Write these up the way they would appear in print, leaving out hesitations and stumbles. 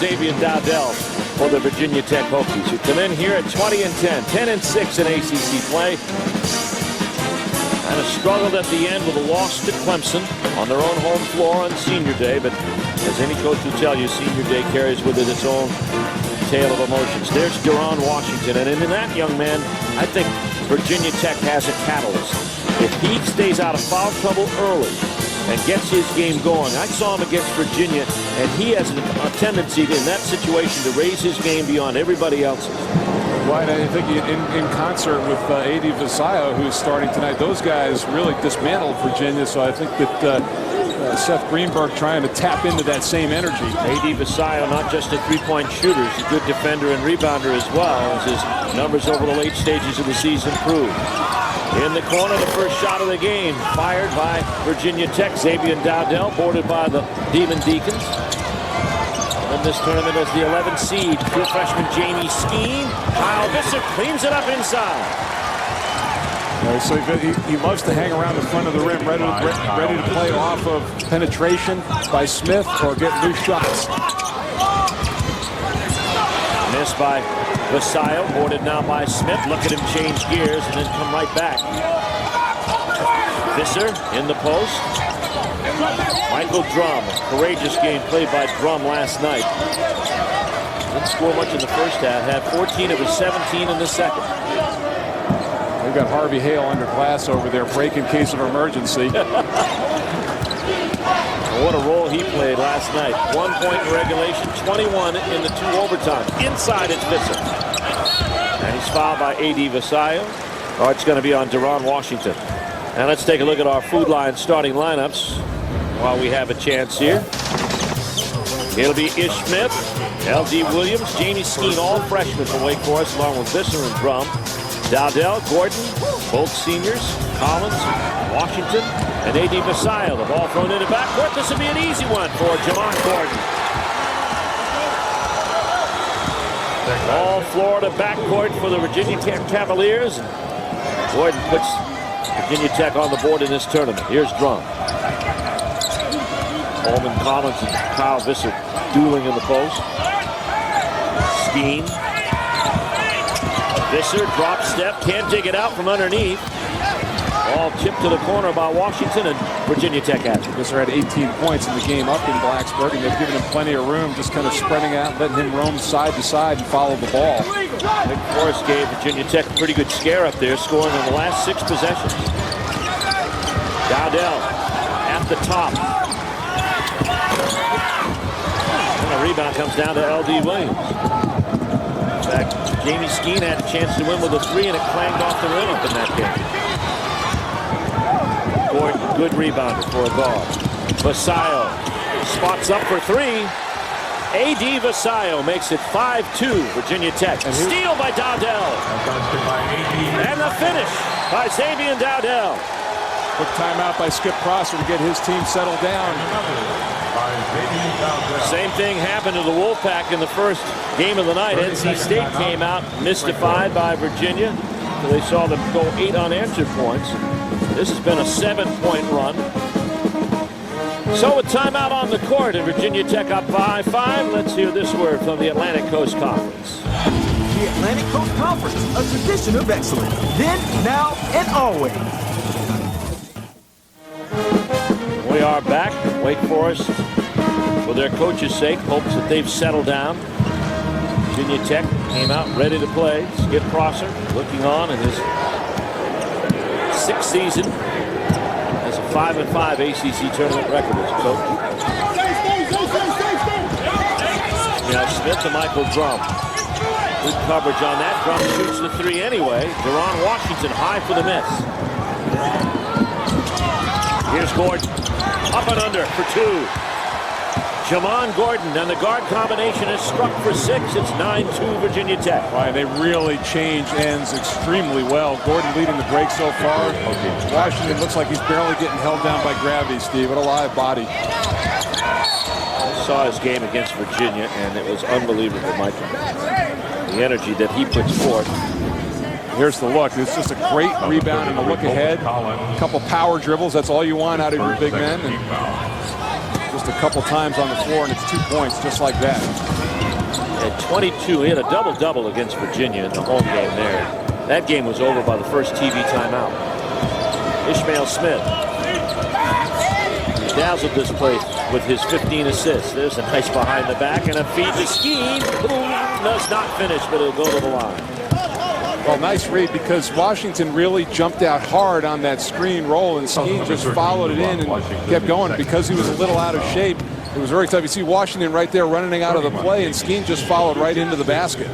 Xavier Dowdell for the Virginia Tech Hokies, who come in here at 20-10, 10-6 in ACC play. Kind of struggled at the end with a loss to Clemson on their own home floor on Senior Day, but as any coach will tell you, Senior Day carries with it its own tale of emotions. There's Deron Washington, and in that young man, I think Virginia Tech has a catalyst. If he stays out of foul trouble early and gets his game going. I saw him against Virginia, and he has a tendency in that situation to raise his game beyond everybody else's. Right, I think in concert with A.D. Visayo, who's starting tonight, those guys really dismantled Virginia, so I think that Seth Greenberg trying to tap into that same energy. A.D. Visayo, not just a three-point shooter, he's a good defender and rebounder as well, as his numbers over the late stages of the season prove. In the corner, the first shot of the game, fired by Virginia Tech. Xavier Dowdell, boarded by the Demon Deacons. In this tournament as the 11th seed, true freshman Jamie Skeen. Kyle Visser cleans it up inside. So he loves to hang around the front of the rim, ready to play off of penetration by Smith or get loose shots. Missed by Visayo, boarded now by Smith. Look at him change gears and then come right back. Visser in the post. Michael Drum, courageous game played by Drum last night. Didn't score much in the first half, had 14 of his 17 in the second. We've got Harvey Hale under glass over there, break in case of emergency. What a role he played last night. 1 point in regulation, 21 in the 2 overtime. Inside it's Visser. And he's fouled by A.D. Visayo. Oh, it's going to be on Deron Washington. And let's take a look at our Food Line starting lineups while we have a chance here. It'll be Ish Smith, L.D. Williams, Jamie Skeen, all freshmen from Wake Forest, along with Visser and Drum. Dowdell, Gordon, both seniors, Collins, Washington, and A.D. Visayo. The ball thrown into backcourt. This will be an easy one for Jamon Gordon. All Florida backcourt for the Virginia Tech Cavaliers. Gordon puts Virginia Tech on the board in this tournament. Here's Drum. Coleman, Collins, and Kyle Visser dueling in the post. Skeen. Visser, drop step, can't dig it out from underneath. Ball tipped to the corner by Washington, and Virginia Tech has it. Visser had 18 points in the game up in Blacksburg, and they've given him plenty of room, just kind of spreading out, letting him roam side to side and follow the ball. Wake Forest gave Virginia Tech a pretty good scare up there, scoring in the last 6 possessions. Dowdell at the top. And the rebound comes down to L.D. Williams. In fact, Jamie Skeen had a chance to win with a 3, and it clanged off the rim up in that game. Gordon, good rebounder for a guard. Visayo spots up for 3. A.D. Visayo makes it 5-2 Virginia Tech. And steal by Dowdell. And the finish by Xavier Dowdell. Quick timeout by Skip Prosser to get his team settled down. Same thing happened to the Wolfpack in the first game of the night. NC State came out mystified by Virginia. They saw them go 8 unanswered points. This has been a 7-point run. So a timeout on the court, and Virginia Tech up by 5. Let's hear this word from the Atlantic Coast Conference. The Atlantic Coast Conference, a tradition of excellence. Then, now, and always. We are back. Wake Forest, for their coach's sake, hopes that they've settled down. Virginia Tech came out ready to play. Skip Prosser looking on in his 6th season as a 5-5 ACC tournament record as a coach. Now Smith to Michael Drum. Good coverage on that. Drum shoots the 3 anyway. Deron Washington high for the miss. Here's Gordon. Up and under for 2. Jamon Gordon, and the guard combination is struck for 6. It's 9-2 Virginia Tech. Right, they really change ends extremely well. Gordon leading the break so far. Washington looks like he's barely getting held down by gravity, Steve. What a live body. I saw his game against Virginia, and it was unbelievable, Michael. The energy that he puts forth. Here's the look. It's just a great rebound and a look ahead. A couple power dribbles. That's all you want out of your big men. And just a couple times on the floor, and it's 2 points just like that. At 22, he had a double-double against Virginia in the home game there. That game was over by the first TV timeout. Ishmael Smith dazzled this place with his 15 assists. There's a nice behind the back and a feed to Skeen. Does not finish, but it'll go to the line. Well, nice read because Washington really jumped out hard on that screen roll, and Skeen just followed it in and kept going. Because he was a little out of shape, it was very tough. You see Washington right there running out of the play, and Skeen just followed right into the basket.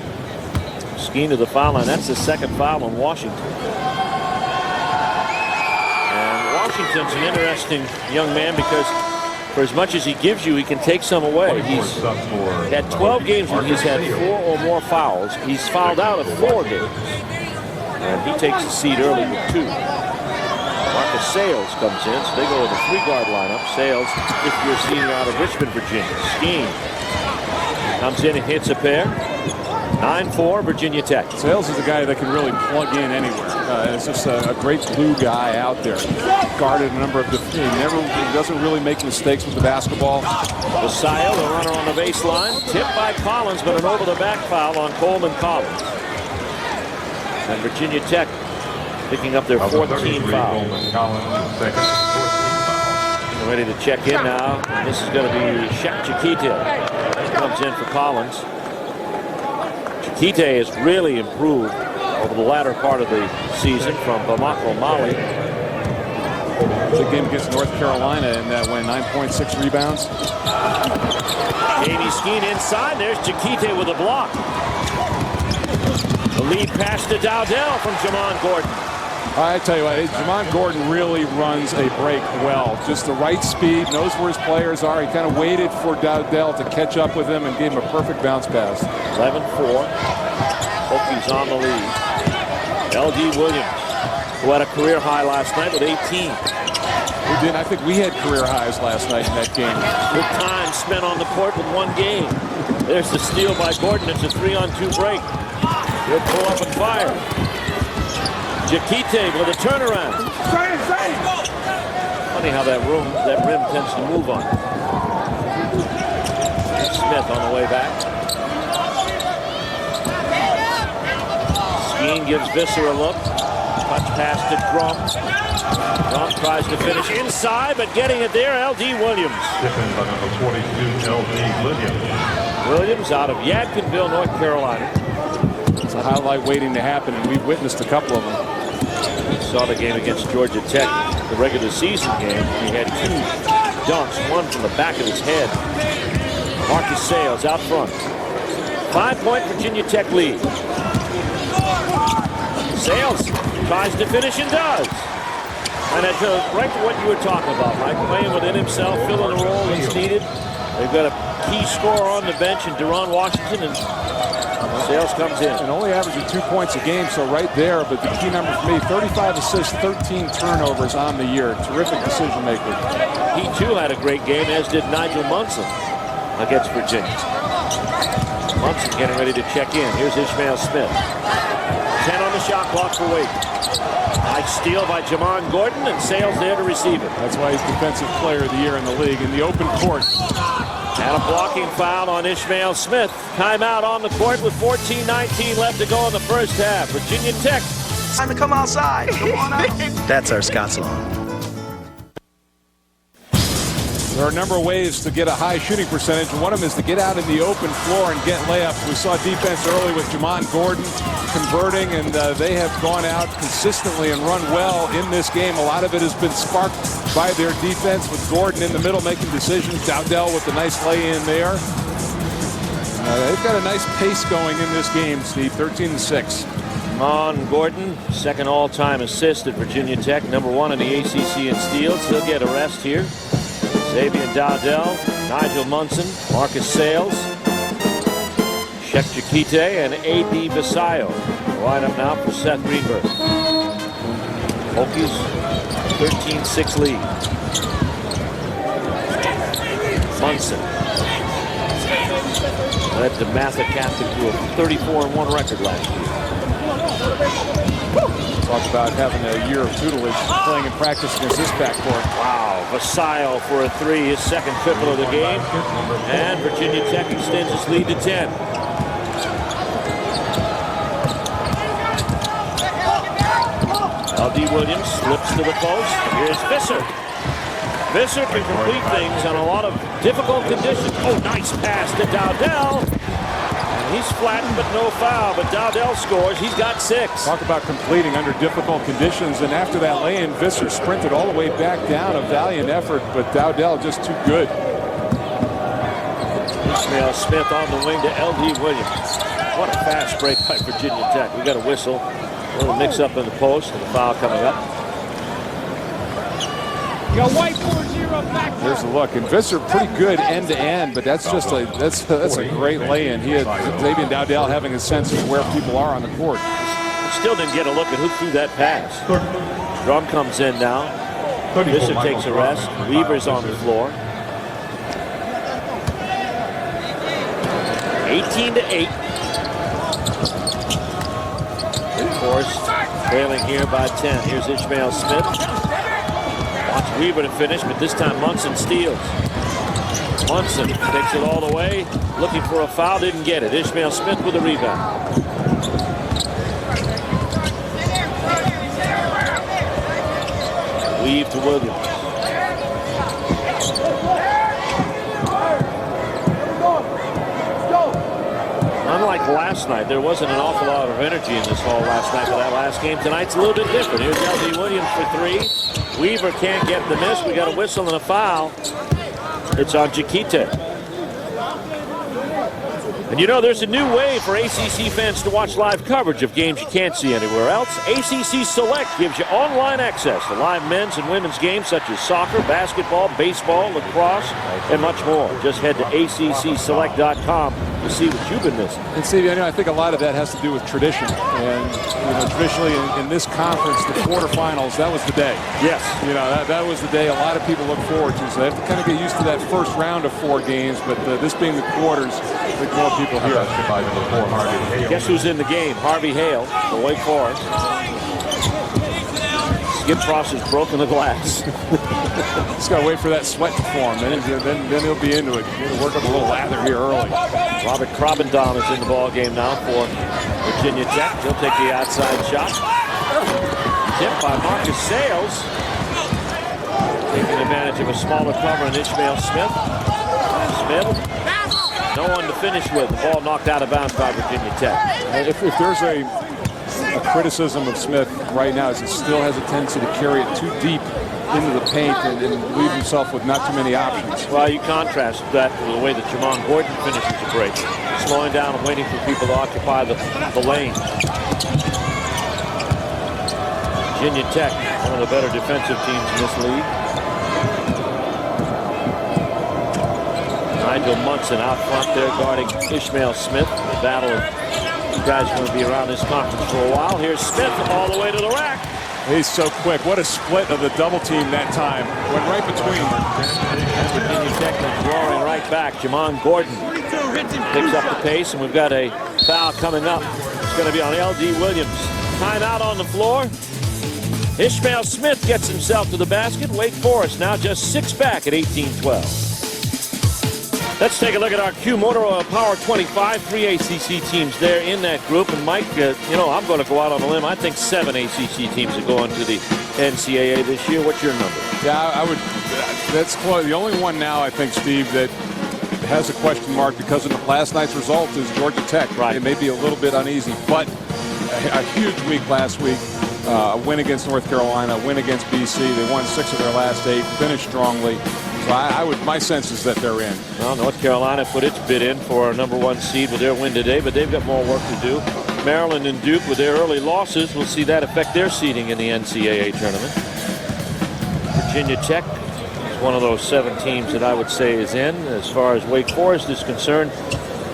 Skeen to the foul line. That's the second foul on Washington. And Washington's an interesting young man because for as much as he gives you, he can take some away. He's had 12 games when he's had 4 or more fouls. He's fouled out of 4 games. And he takes the seat early with 2. Marcus Sales comes in, so they go with a 3-guard lineup. Sales, fifth-year senior out of Richmond, Virginia. Skeen comes in and hits a pair. 9-4, Virginia Tech. Sales is a guy that can really plug in anywhere. It's just a great glue guy out there. Guarded a number of he doesn't really make mistakes with the basketball. Vasayo, the runner on the baseline, tipped by Collins, but an over-the-back foul on Coleman Collins. And Virginia Tech picking up their 14th foul. Ready to check in now. And this is going to be Shaq Chiquite. Comes in for Collins. Chiquite has really improved over the latter part of the season from Bamako, Mali. The game against North Carolina in that win, 9.6 rebounds. Davey Skeen inside. There's Chiquite with a block. The lead pass to Dowdell from Jamon Gordon. I tell you what, Jamon Gordon really runs a break well. Just the right speed, knows where his players are. He kind of waited for Dowdell to catch up with him and gave him a perfect bounce pass. 11-4. Hokies on the lead. L.D. Williams, who had a career high last night with 18. We did. I think we had career highs last night in that game. Good time spent on the court with 1 game. There's the steal by Gordon. It's a 3-on-2 break. He'll pull up and fire. Chiquite with a turnaround. Funny how that rim tends to move on. Smith on the way back. Skeen gives Visser a look. Touch pass to Drum. Drum tries to finish inside, but getting it there, L.D. Williams. By number 42, L.D. Williams. Williams out of Yadkinville, North Carolina. It's a highlight waiting to happen, and we've witnessed a couple of them. We saw the game against Georgia Tech, the regular season game. He had 2 dunks, one from the back of his head. Marcus Sales out front. 5-point Virginia Tech lead. Sales tries to finish and does. And it's right to what you were talking about, Mike. Playing within himself, filling the role that's needed. They've got a key scorer on the bench in Deron Washington, and Sales comes in. And only averaging 2 points a game, so right there. But the key number for me, 35 assists, 13 turnovers on the year. Terrific decision maker. He too had a great game, as did Nigel Munson against Virginia. Munson getting ready to check in. Here's Ishmael Smith. 10 on the shot clock for Wake. Nice steal by Jamon Gordon, and Sales there to receive it. That's why he's Defensive Player of the Year in the league in the open court. And a blocking foul on Ishmael Smith. Timeout on the court with 14-19 left to go in the first half. Virginia Tech. Time to come outside. Come on out. That's our Scots law. There are a number of ways to get a high shooting percentage. One of them is to get out in the open floor and get layups. We saw defense early with Jamon Gordon converting, and they have gone out consistently and run well in this game. A lot of it has been sparked by their defense with Gordon in the middle making decisions. Dowdell with the nice lay-in there. They've got a nice pace going in this game, Steve, 13-6. Jamon Gordon, second all-time assist at Virginia Tech, number 1 in the ACC in steals. He'll get a rest here. Xavier Dowdell, Nigel Munson, Marcus Sales, Shaq Chiquite, and A.D. Vasayo. Line up now for Seth Greenberg. Hokies, 13-6 lead. Munson led the Matha Catholic to a 34-1 record last year. Talk about having a year of tutelage playing in practice against this backcourt. Wow, Vasayo for a 3, his second triple of the game. And Virginia Tech extends its lead to 10. LD Williams slips to the post. Here's Visser. Visser can complete things on a lot of difficult conditions. Oh, nice pass to Dowdell. And he's flattened, but no foul. But Dowdell scores. He's got 6. Talk about completing under difficult conditions. And after that lay-in, Visser sprinted all the way back down. A valiant effort, but Dowdell just too good. Ishmael Smith on the wing to LD Williams. What a fast break by Virginia Tech. We got a whistle. A little mix-up in the post and a foul coming up. There's a look, and Visser pretty good end to end, but that's just that's a great lay-in. He had Xavier Dowdell having a sense of where people are on the court. Still didn't get a look at who threw that pass. Drum comes in now. Visser takes a rest. Weaver's on the floor. 18-8. Of course, trailing here by 10. Here's Ishmael Smith. Wants Weaver to finish, but this time Munson steals. Munson takes it all the way, looking for a foul, didn't get it. Ishmael Smith with a rebound. Weave to Williams. Unlike last night, there wasn't an awful lot of energy in this hall last night for that last game. Tonight's a little bit different. Here's LD Williams for 3. Weaver can't get the miss. We got a whistle and a foul. It's on Chiquita. And you know, there's a new way for ACC fans to watch live coverage of games you can't see anywhere else. ACC Select gives you online access to live men's and women's games such as soccer, basketball, baseball, lacrosse, and much more. Just head to ACCselect.com to see what you've been missing. And Steve, I think a lot of that has to do with tradition. And traditionally in this conference, the quarterfinals, that was the day. Yes. That was the day a lot of people look forward to. So they have to kind of get used to that first round of 4 games. But this being the quarters, I think more people here. Guess who's in the game? Harvey Hale for Wake Forest. Skip Frost has broken the glass. Just got to wait for that sweat to form. Then he'll be into it. He'll work up a little lather here early. Robert Krabendam is in the ball game now for Virginia Tech. He'll take the outside shot. Tipped by Marcus Sales. Taking advantage of a smaller cover in Ishmael Smith. Smith. No one to finish with. The ball knocked out of bounds by Virginia Tech. And if there's a criticism of Smith right now, is he still has a tendency to carry it too deep into the paint and leave himself with not too many options. Well, you contrast that with the way that Jamon Gordon finishes the break. Slowing down and waiting for people to occupy the lane. Virginia Tech, one of the better defensive teams in this league. Nigel Munson out front there guarding Ishmael Smith. The battle of you guys are going to be around this conference for a while. Here's Smith all the way to the rack. He's so quick. What a split of the double team that time. Went right between. Virginia Tech is roaring right back. Jamon Gordon picks up the pace, and we've got a foul coming up. It's going to be on LD Williams. Timeout on the floor. Ishmael Smith gets himself to the basket. Wake Forest now just 6 back at 18-12. Let's take a look at our Q Motor Oil Power 25. 3 ACC teams there in that group. And Mike, I'm going to go out on a limb. I think 7 ACC teams are going to the NCAA this year. What's your number? Yeah, I would. That's close. The only one now, I think, Steve, that has a question mark because of last night's result is Georgia Tech. Right. It may be a little bit uneasy, but a huge week last week. A win against North Carolina, a win against BC. They won 6 of their last 8, finished strongly. So my sense is that they're in. Well, North Carolina put its bid in for a #1 seed with their win today, but they've got more work to do. Maryland and Duke with their early losses, we'll see that affect their seeding in the NCAA tournament. Virginia Tech is one of those 7 teams that I would say is in. As far as Wake Forest is concerned,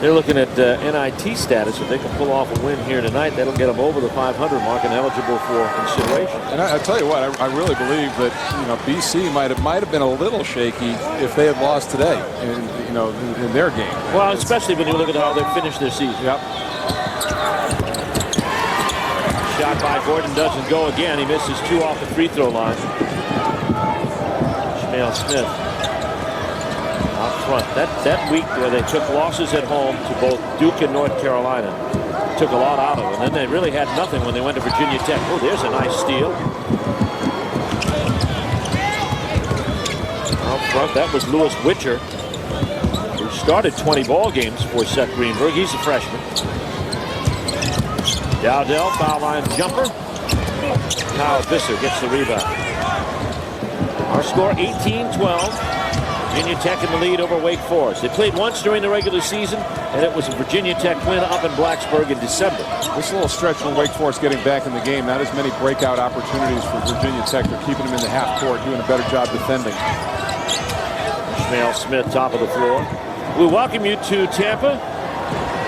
they're looking at NIT status. If they can pull off a win here tonight, that'll get them over the 500 mark and eligible for consideration. And I tell you what, I really believe that BC might have been a little shaky if they had lost today in their game. Well, especially when you look at how they finished their season. Yep. Shot by Gordon doesn't go again. He misses 2 off the free throw line. Ishmael Smith out front. That week where they took losses at home to both Duke and North Carolina, took a lot out of them. And then they really had nothing when they went to Virginia Tech. Oh, there's a nice steal. Out front, that was Lewis Witcher, who started 20 ball games for Seth Greenberg. He's a freshman. Dowdell, foul line jumper. Kyle Visser gets the rebound. Our score 18-12. Virginia Tech in the lead over Wake Forest. They played once during the regular season, and it was a Virginia Tech win up in Blacksburg in December. This little stretch from Wake Forest getting back in the game, not as many breakout opportunities for Virginia Tech. They're keeping them in the half court, doing a better job defending. Ishmael Smith, top of the floor. We welcome you to Tampa,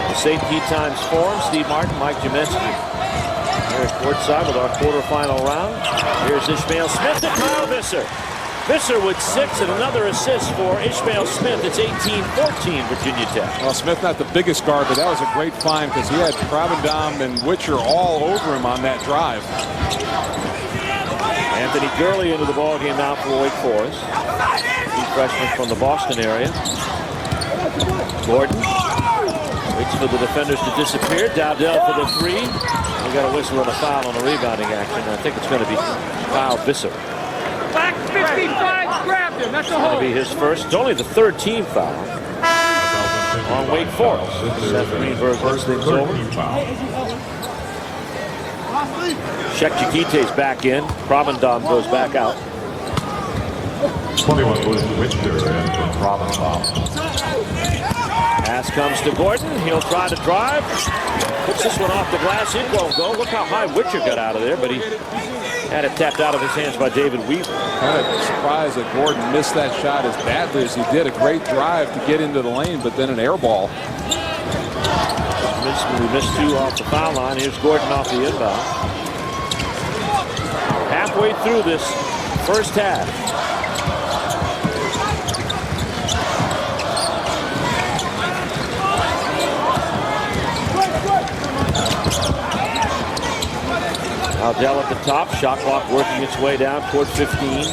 the St. Pete Times Forum. Steve Martin, Mike Jameski. Here at courtside with our quarterfinal round. Here's Ishmael Smith to Kyle Visser. Visser with 6 and another assist for Ishmael Smith. It's 18-14 Virginia Tech. Well, Smith not the biggest guard, but that was a great find because he had Provendom and Witcher all over him on that drive. Anthony Gurley into the ball game now for Wake Forest. Two freshmen from the Boston area. Gordon waits for the defenders to disappear. Dowdell for the 3. We got a whistle and a foul on the rebounding action. I think it's going to be Kyle Visser. Back 55, grabbed him. That's a Going hold. to be his first. It's only the 3rd team foul on Wake Forest. Seth Greenberg looks things over. Shek Chiquite's back in. Provendom goes back out. 21 was Witcher and Provendom. Pass comes to Gordon. He'll try to drive. Puts this one off the glass. It won't go. Look how high Witcher got out of there, but he had it tapped out of his hands by David Weaver. Kind of surprised that Gordon missed that shot as badly as he did. A great drive to get into the lane, but then an air ball. We missed 2 off the foul line. Here's Gordon off the inbound. Halfway through this first half. Dowdell at the top. Shot clock working its way down toward 15.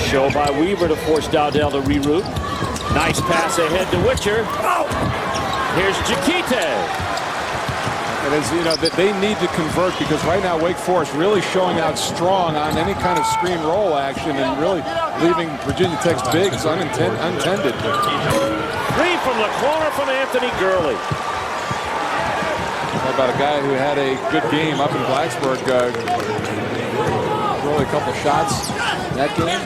Show by Weaver to force Dowdell to reroute. Nice pass ahead to Witcher. Here's Chiquite. And as you know, that they need to convert because right now Wake Forest really showing out strong on any kind of screen roll action and really leaving Virginia Tech's bigs untended. 3 from the corner from Anthony Gurley. How about a guy who had a good game up in Blacksburg, really a couple shots in that game.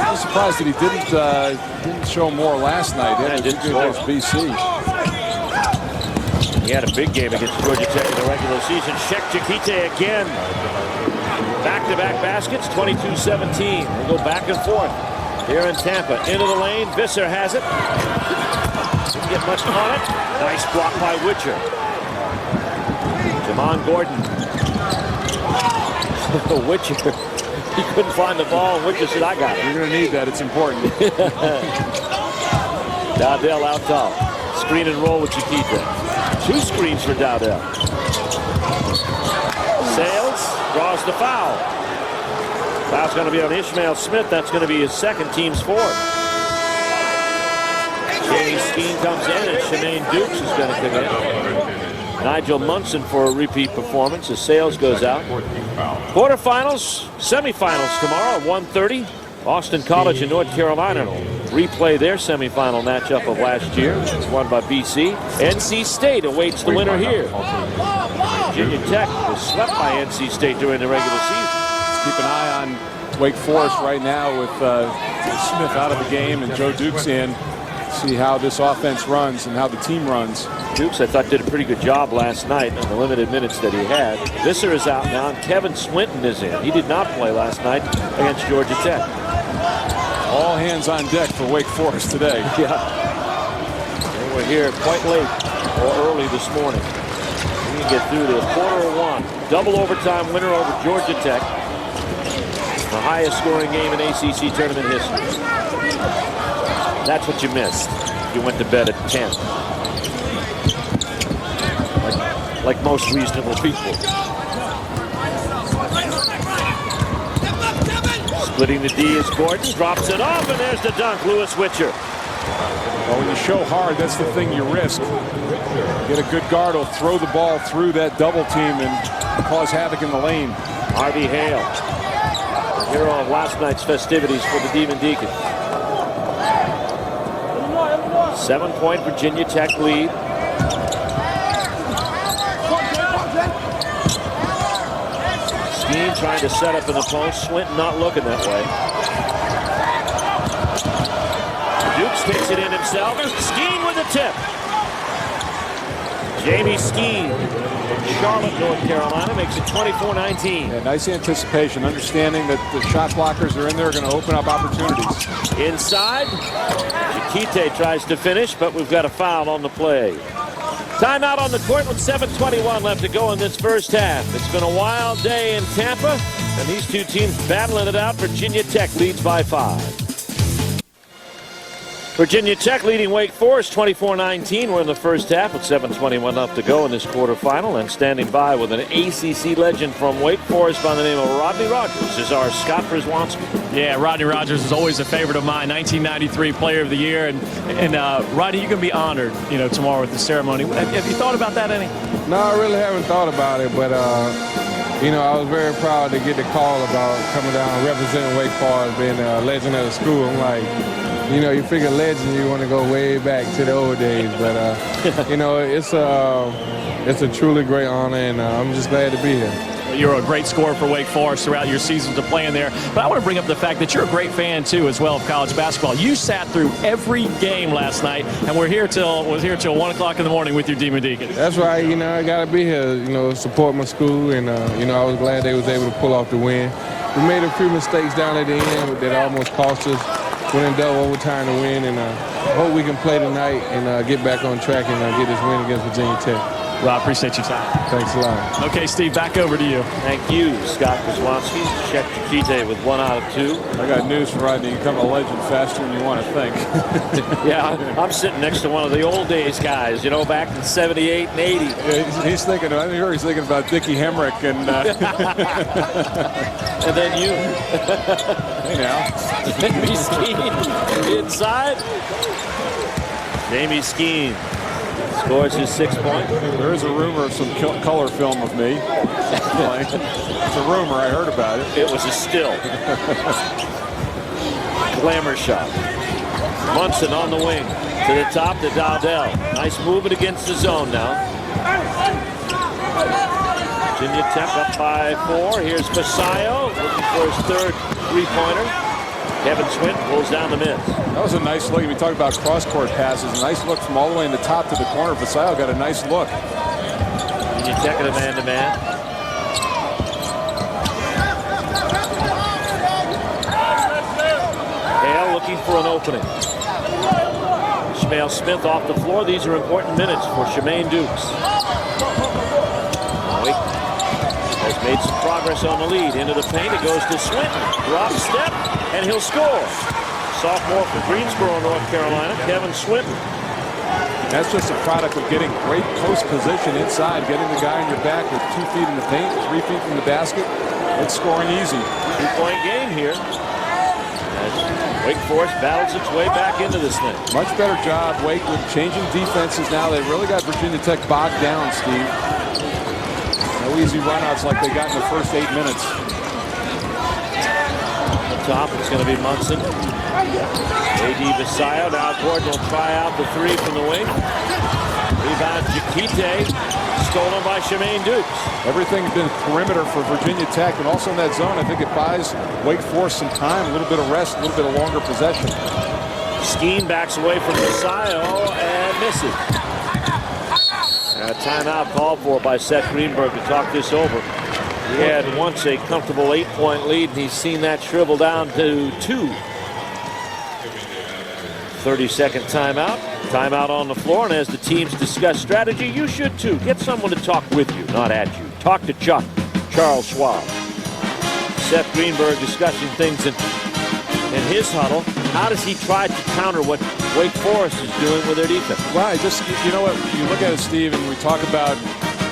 I was surprised that he didn't show more last night. He had a good game against BC. He had a big game against Georgia Tech in the regular season. Shek Chiquite again. Back-to-back baskets, 22-17. We'll go back and forth here in Tampa. Into the lane. Visser has it. Didn't get much on it. Nice block by Witcher. Jamon Gordon. Witcher. He couldn't find the ball. Witcher said, I got it. You're going to need that. It's important. Dowdell out top. Screen and roll with Chiquite. 2 screens for Dowdell. Sales draws the foul. Foul's going to be on Ishmael Smith. That's going to be his 2nd, team's 4th. Jamie Skeen comes in and Shemaine Dukes is going to come in. Nigel Munson for a repeat performance as Sales goes out. Quarterfinals, semifinals tomorrow at 1:30. Boston College and North Carolina will replay their semifinal matchup of last year, which was won by BC. NC State awaits the winner here. Virginia Tech was swept by NC State during the regular season. Let's keep an eye on Wake Forest right now with Smith out of the game and Joe Dukes in. See how this offense runs and how the team runs. Dukes, I thought, did a pretty good job last night on the limited minutes that he had. Visser is out now, and Kevin Swinton is in. He did not play last night against Georgia Tech. All hands on deck for Wake Forest today. Yeah. They were here quite late or early this morning. We can get through to a quarter of 1. Double overtime winner over Georgia Tech. The highest scoring game in ACC tournament history. That's what you missed. You went to bed at 10. Like most reasonable people. Splitting the D is Gordon. Drops it off, and there's the dunk. Lewis Witcher. Well, when you show hard, that's the thing you risk. Get a good guard who'll throw the ball through that double team and cause havoc in the lane. Harvey Hale, hero of last night's festivities for the Demon Deacons. 7-point Virginia Tech lead. Skeen trying to set up in the post. Swinton not looking that way. Dukes takes it in himself. Skeen with a tip. Jamie Skeen from Charlotte, North Carolina, makes it 24-19. Yeah, nice anticipation, understanding that the shot blockers are in there, going to open up opportunities. Inside, Chiquite tries to finish, but we've got a foul on the play. Timeout on the court with 7:21 left to go in this first half. It's been a wild day in Tampa, and these two teams battling it out. Virginia Tech leads by 5. Virginia Tech leading Wake Forest 24-19. We're in the first half with 7:21 left to go in this quarterfinal. And standing by with an ACC legend from Wake Forest by the name of Rodney Rogers is our Scott Przwanski. Yeah, Rodney Rogers is always a favorite of mine. 1993 Player of the Year, and Rodney, you're going to be honored, tomorrow with the ceremony. Have you thought about that any? No, I really haven't thought about it, but I was very proud to get the call about coming down and representing Wake Forest, being a legend of the school. I'm like, you figure legend, you want to go way back to the old days, but it's a truly great honor, and I'm just glad to be here. You're a great scorer for Wake Forest throughout your seasons of playing there. But I want to bring up the fact that you're a great fan, too, as well, of college basketball. You sat through every game last night, and was here till 1 o'clock in the morning with your Demon Deacons. That's right. I got to be here, support my school, and, I was glad they was able to pull off the win. We made a few mistakes down at the end that almost cost us. Went in double overtime to win, and hope we can play tonight and get back on track and get this win against Virginia Tech. Well, I appreciate your time. Thanks a lot. Okay, Steve, back over to you. Thank you, Scott Przwanski. Check Chiquite with 1 out of 2. I got news for Rodney. You become a legend faster than you want to think. Yeah, I'm sitting next to one of the old days guys, back in 78 and 80. Yeah, he's thinking, I'm sure he's thinking about Dickie Hemrick and... and then you. Hey now. Jamie Skeen inside. Jamie Skeen scores his 6th point. There is a rumor of some color film of me. It's a rumor. I heard about it. It was a still. Glamour shot. Munson on the wing. To the top to Dowdell. Nice movement against the zone now. Virginia Tech up by 4. Here's Vasayo looking for his 3rd three-pointer. Kevin Swinton pulls down the miss. That was a nice look. We talk about cross-court passes. Nice look from all the way in the top to the corner. Vasayo got a nice look. Virginia Tech in a man-to-man. Hale looking for an opening. Ishmael Smith off the floor. These are important minutes for Shemaine Dukes. Has made some progress on the lead. Into the paint, it goes to Swinton. Drop step, and he'll score. Sophomore from Greensboro, North Carolina, Kevin Swinton. That's just a product of getting great post position inside, getting the guy in your back with 2 feet in the paint, 3 feet from the basket. It's scoring easy. 2-point game here. As Wake Forest battles its way back into this thing. Much better job, Wake, with changing defenses now. They really got Virginia Tech bogged down, Steve. No easy runouts like they got in the first 8 minutes. On the top, it's going to be Munson. A.D. Vasayo. Now Gordon will try out the 3 from the wing. Rebound Chiquite. Stolen by Shemaine Dukes. Everything's been perimeter for Virginia Tech, and also in that zone, I think it buys Wake Forest some time, a little bit of rest, a little bit of longer possession. Skeen backs away from Vasayo and misses. A timeout called for by Seth Greenberg to talk this over. He had once a comfortable 8-point lead, and he's seen that shrivel down to 2. 30-second timeout. Timeout on the floor, and as the teams discuss strategy, you should too. Get someone to talk with you, not at you. Talk to Chuck, Charles Schwab. Seth Greenberg discussing things in his huddle. How does he try to counter what Wake Forest is doing with their defense? Right, just, you know what, you look at it, Steve, and we talk about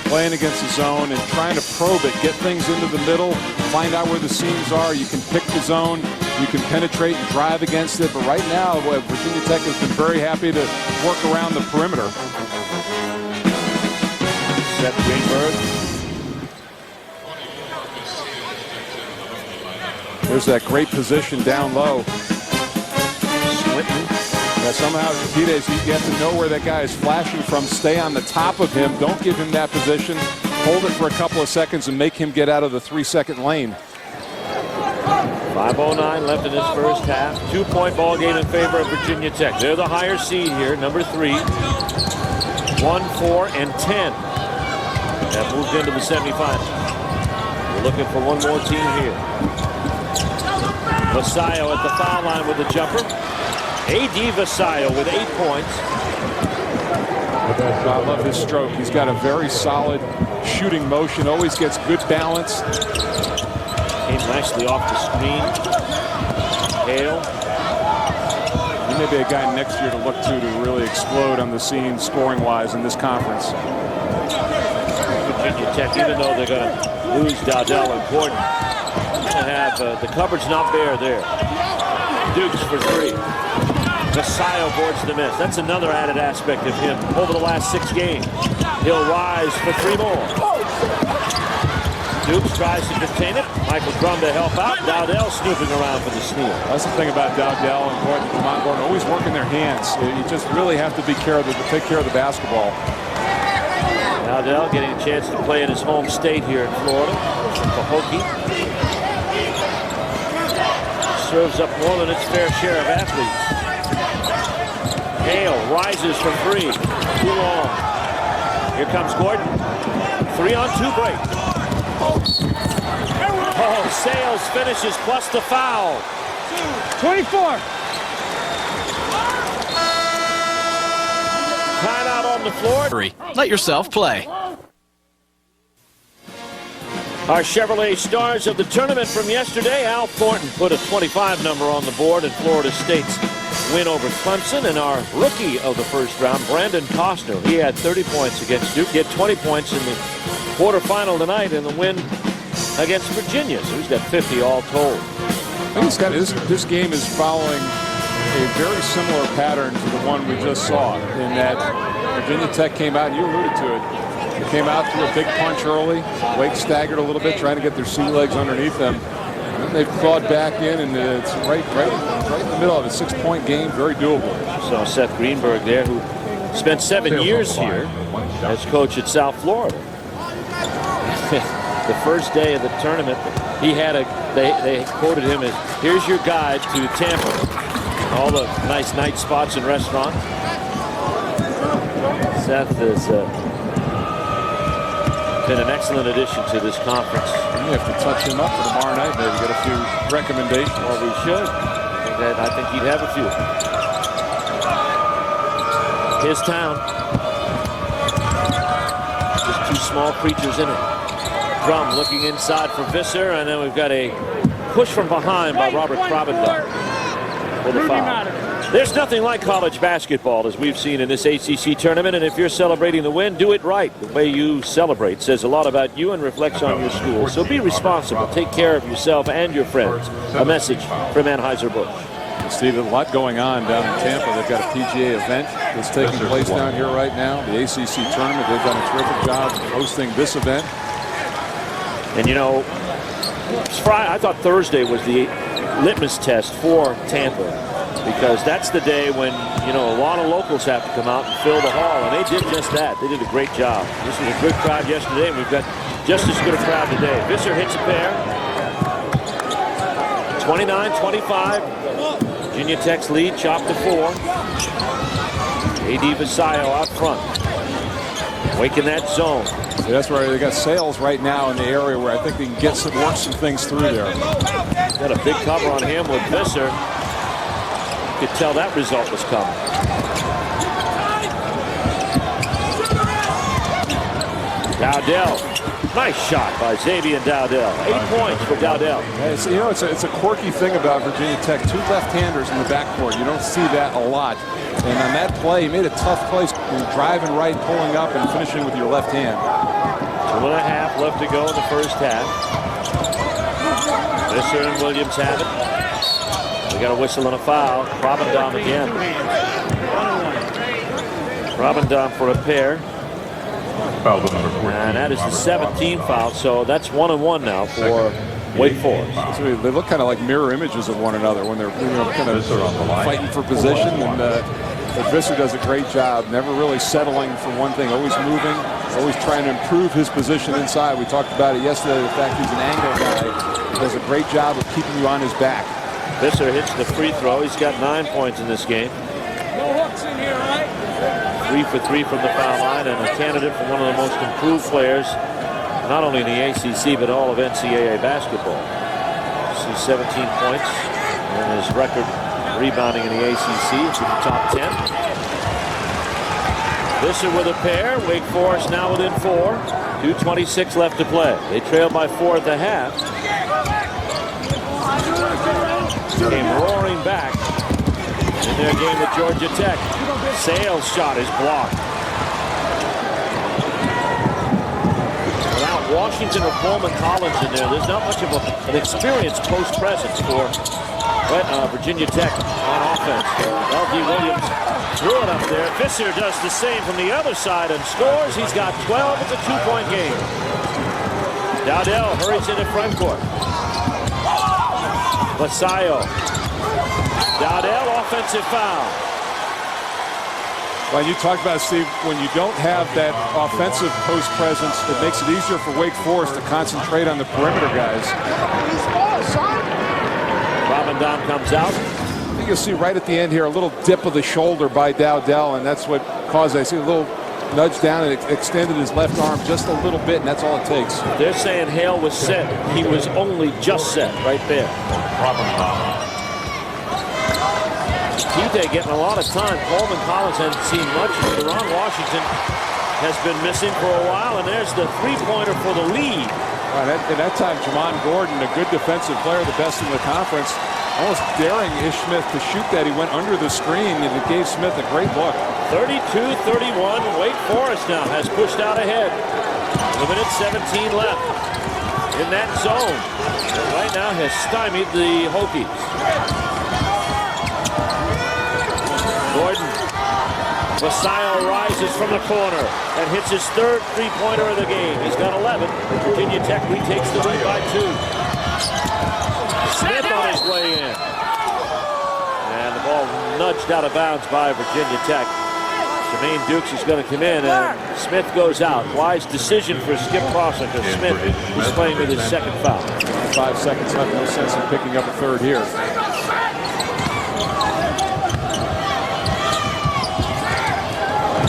playing against the zone and trying to probe it, get things into the middle, find out where the seams are. You can pick the zone, you can penetrate and drive against it. But right now, Virginia Tech has been very happy to work around the perimeter. Seth Greenberg. There's that great position down low. Swinton. Yeah, somehow, you have to know where that guy is flashing from. Stay on the top of him. Don't give him that position. Hold it for a couple of seconds and make him get out of the 3-second lane. 5:09 left in this first half. 2-point ball game in favor of Virginia Tech. They're the higher seed here, number 3. 1, 4, and 10 have moved into the semifinals. We're looking for one more team here. Vasayo at the foul line with the jumper. A.D. Vasayo with 8 points. I love his stroke. He's got a very solid shooting motion. Always gets good balance. Came nicely off the screen. Hale. He may be a guy next year to look to really explode on the scene scoring-wise in this conference. Virginia Tech, even though they're going to lose Dowdell and Gordon, going to have the cupboard's not bare there. Dukes for 3. Vasayo boards the miss. That's another added aspect of him over the last 6 games. He'll rise for 3 more. Dukes tries to contain it. Michael Crum to help out. Dowdell snooping around for the steal. That's the thing about Dowdell and Gordon. Gordon always working their hands. You just really have to take care of the basketball. Dowdell getting a chance to play in his home state here in Florida. The Hokie serves up more than its fair share of athletes. Hale rises for 3. Too long. Here comes Gordon. 3-on-2 break. Oh, Sales finishes plus the foul. 24. Timeout on the floor. Let yourself play. Our Chevrolet stars of the tournament from yesterday. Al Thornton put a 25 number on the board in Florida State's win over Clemson. And our rookie of the first round, Brandon Costner, he had 30 points against Duke. He had 20 points in the quarterfinal tonight in the win against Virginia. So he's got 50 all told. I think this game is following a very similar pattern to the one we just saw, in that Virginia Tech came out, and you alluded to it, they came out through a big punch early. Wake staggered a little bit, trying to get their sea legs underneath them. And then they've clawed back in, and it's right in the middle of a 6-point game, very doable. So Seth Greenberg there, who spent 7 years here as coach at South Florida. The first day of the tournament, he had they quoted him as, "Here's your guide to Tampa." All the nice night spots and restaurants. Seth has been an excellent addition to this conference. You have to touch him up for tomorrow night, maybe get a few recommendations. Well, we should. I think he'd have a few. His town. Just 2 small creatures in it. Drum looking inside for Visser, and then we've got a push from behind by Robert Provendon for the foul. There's nothing like college basketball as we've seen in this ACC tournament, and if you're celebrating the win, do it right. The way you celebrate says a lot about you and reflects on your school. So be responsible. Take care of yourself and your friends. A message from Anheuser-Busch. Steve, a lot going on down in Tampa. They've got a PGA event that's taking place down here right now. The ACC tournament, they've done a terrific job hosting this event. And you know, Friday, I thought Thursday was the litmus test for Tampa, because that's the day when, you know, a lot of locals have to come out and fill the hall, and they did just that. They did a great job. This was a good crowd yesterday, and we've got just as good a crowd today. Visser hits a pair. 29-25. Virginia Tech's lead chopped to 4. A.D. Vasayo out front. Wake in that zone. Yeah, that's right. They got Sales right now in the area where I think they can work some things through there. Got a big cover on him with Visser. You could tell that result was coming. Dowdell. Nice shot by Xavier Dowdell. 8 points for Dowdell. It's a quirky thing about Virginia Tech. 2 left-handers in the backcourt. You don't see that a lot. And on that play, he made a tough play, driving right, pulling up, and finishing with your left hand. 2.5 left to go in the first half. Visser and Williams have it. We got a whistle and a foul. Robindom again. Robindom for a pair. Foul number 14. And that is the 17th foul, so that's 1-1 now for Wake Forest. So they look kind of like mirror images of one another when they're kind of fighting for position. And Visser does a great job, never really settling for one thing, always moving, always trying to improve his position inside. We talked about it yesterday, the fact he's an angle guy. He does a great job of keeping you on his back. Visser hits the free throw. He's got 9 points in this game. No hooks in here, right? 3 for 3 from the foul line, and a candidate for one of the most improved players, not only in the ACC, but all of NCAA basketball. See 17 points, and his record rebounding in the ACC is in the top 10. Visser with a pair. Wake Forest now within 4. 2:26 left to play. They trailed by 4 at the half. Came roaring back in their game with Georgia Tech. Sales shot is blocked. Without Washington or Coleman Collins in there, there's not much of an experienced post presence for Virginia Tech on offense. L.D. Williams threw it up there. Visser does the same from the other side and scores. He's got 12. It's a 2-point game. Dowdell hurries into front court. Vasayo. Dowdell, offensive foul. Well, you talked about, Steve, when you don't have that offensive post presence, it makes it easier for Wake Forest to concentrate on the perimeter guys. Robindom comes out. I think you'll see right at the end here a little dip of the shoulder by Dowdell, and that's what caused it. I see a little nudge down and it extended his left arm just a little bit, and that's all it takes. They're saying Hale was set. He was only just set right there. Kite getting a lot of time. Coleman Collins hasn't seen much. Deron Washington has been missing for a while, and there's the three-pointer for the lead. Right, at that time, Jamon Gordon, a good defensive player, the best in the conference, almost daring Ish Smith to shoot that. He went under the screen, and it gave Smith a great look. 32-31. Wake Forest now has pushed out ahead. 1:17 left in that zone. And right now has stymied the Hokies. Gordon. Vasayo rises from the corner and hits his third three-pointer of the game. He's got 11. Virginia Tech retakes the lead by 2. Smith on his way in. And the ball nudged out of bounds by Virginia Tech. Jermaine Dukes is going to come in, and Smith goes out. Wise decision for Skip Clausen, because Smith is playing with his second foul. 5 seconds left, no sense in picking up a third here.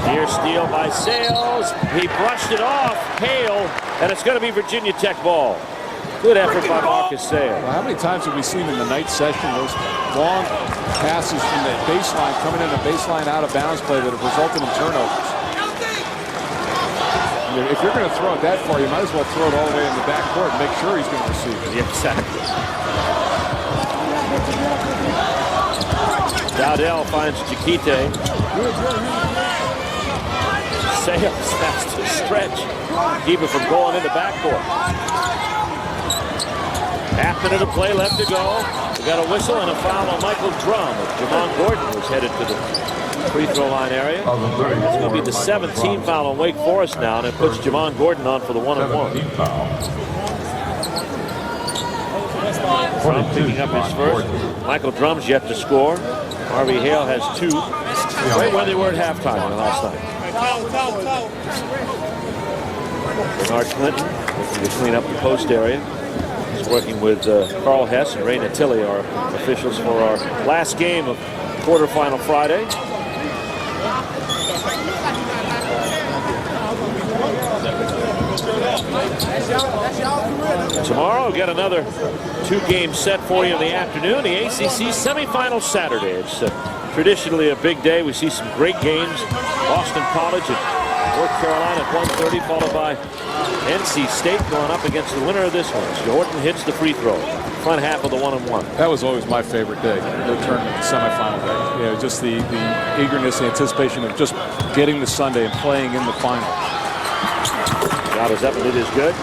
Near steal by Sales. He brushed it off. Hale, and it's going to be Virginia Tech ball. Good effort by Marcus Sales. Well, how many times have we seen in the night session those long passes from the baseline, coming in the baseline out of bounds play that have resulted in turnovers? If you're going to throw it that far, you might as well throw it all the way in the back court and make sure he's going to receive it. Yeah, exactly. Dowdell finds Chiquite. Sales has to stretch. Keep it from going in the backcourt. Half minute of play left to go. We got a whistle and a foul on Michael Drum. Jamon Gordon was headed to the free throw line area. That's going to be the 17th foul on Wake Forest now, and it puts Jamon Gordon on for the 1-and-1. Drum picking up his first. Michael Drum's yet to score. Harvey Hale has 2. Right where they were at halftime last night. Bernard Clinton looking to clean up the post area. He's working with Carl Hess and Ray Natilli, our officials, for our last game of quarterfinal Friday. Tomorrow, we've got another 2-game set for you in the afternoon. The ACC semifinal Saturday. It's traditionally a big day. We see some great games. Boston College and North Carolina at 1:30, followed by NC State going up against the winner of this one. Jordan hits the free throw. Front half of the 1-and-1. That was always my favorite day, the tournament, semifinal day. You know, just the eagerness, the anticipation of just getting to Sunday and playing in the final. Shot is up and it is good.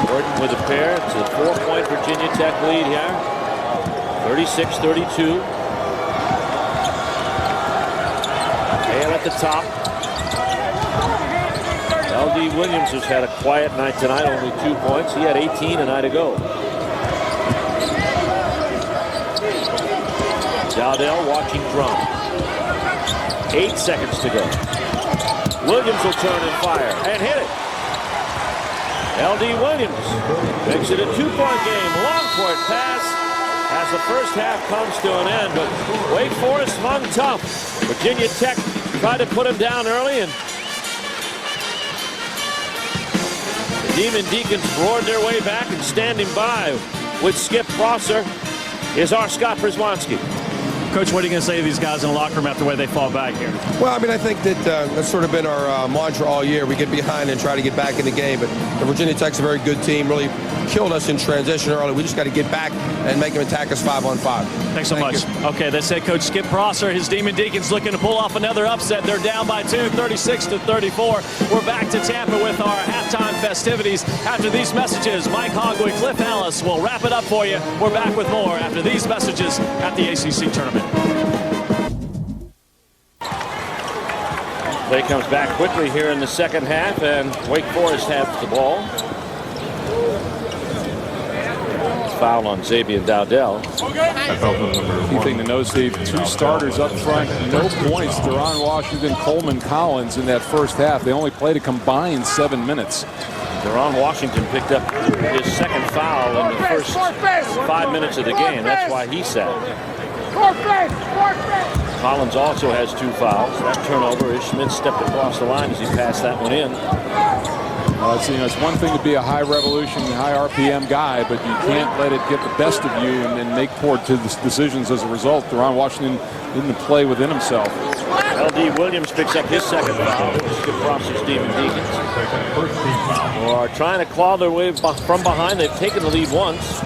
Gordon with a pair. It's a 4-point Virginia Tech lead here. 36-32. Hale at the top. L.D. Williams has had a quiet night tonight, only 2 points. He had 18 a night ago. Dowdell watching Drum. 8 seconds to go. Williams will turn and fire and hit it. L.D. Williams makes it a 2-point game. Long court pass as the first half comes to an end, but Wake Forest hung tough. Virginia Tech tried to put him down early, and the Demon Deacons roared their way back, and standing by with Skip Prosser is our Scott Przwanski. Coach, what are you going to say to these guys in the locker room after the way they fall back here? Well, I mean, I think that that's sort of been our mantra all year. We get behind and try to get back in the game, but Virginia Tech's a very good team, really killed us in transition early. We just got to get back and make them attack us 5-on-5. Thanks so much. Okay, that's head coach Skip Prosser. His Demon Deacons looking to pull off another upset. They're down by 2, 36-34. We're back to Tampa with our halftime festivities. After these messages, Mike Hogwood, Cliff Ellis will wrap it up for you. We're back with more after these messages at the ACC tournament. Play comes back quickly here in the second half, and Wake Forest has the ball. Foul on Xavier Dowdell. Key thing to know, Steve, 2 starters up front, no points. Deron Washington, Coleman Collins in that first half. They only played a combined 7 minutes. Deron Washington picked up his second foul in the first 5 minutes of the game. That's why he sat. Collins also has 2 fouls. That turnover is Schmidt stepped across the line as he passed that one in. It's one thing to be a high revolution, high RPM guy, but you can't let it get the best of you and make poor decisions as a result. Deron Washington didn't play within himself. L.D. Williams picks up his second foul. Skip Prosser's Demon Deacons are trying to claw their way from behind. They've taken the lead once.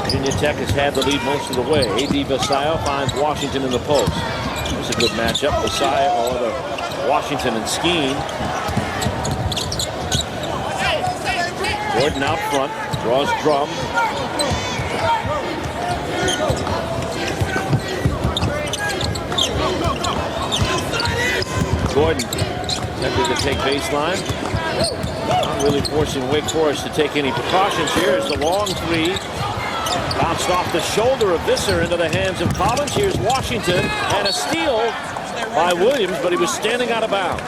Virginia Tech has had the lead most of the way. A.D. Vasayo finds Washington in the post. It's a good matchup. Vasayo or the Washington and Skeen. Gordon out front, draws Drum. Gordon attempted to take baseline. Not really forcing Wake Forest to take any precautions here as the long 3 bounced off the shoulder of Visser into the hands of Collins. Here's Washington and a steal by Williams, but he was standing out of bounds.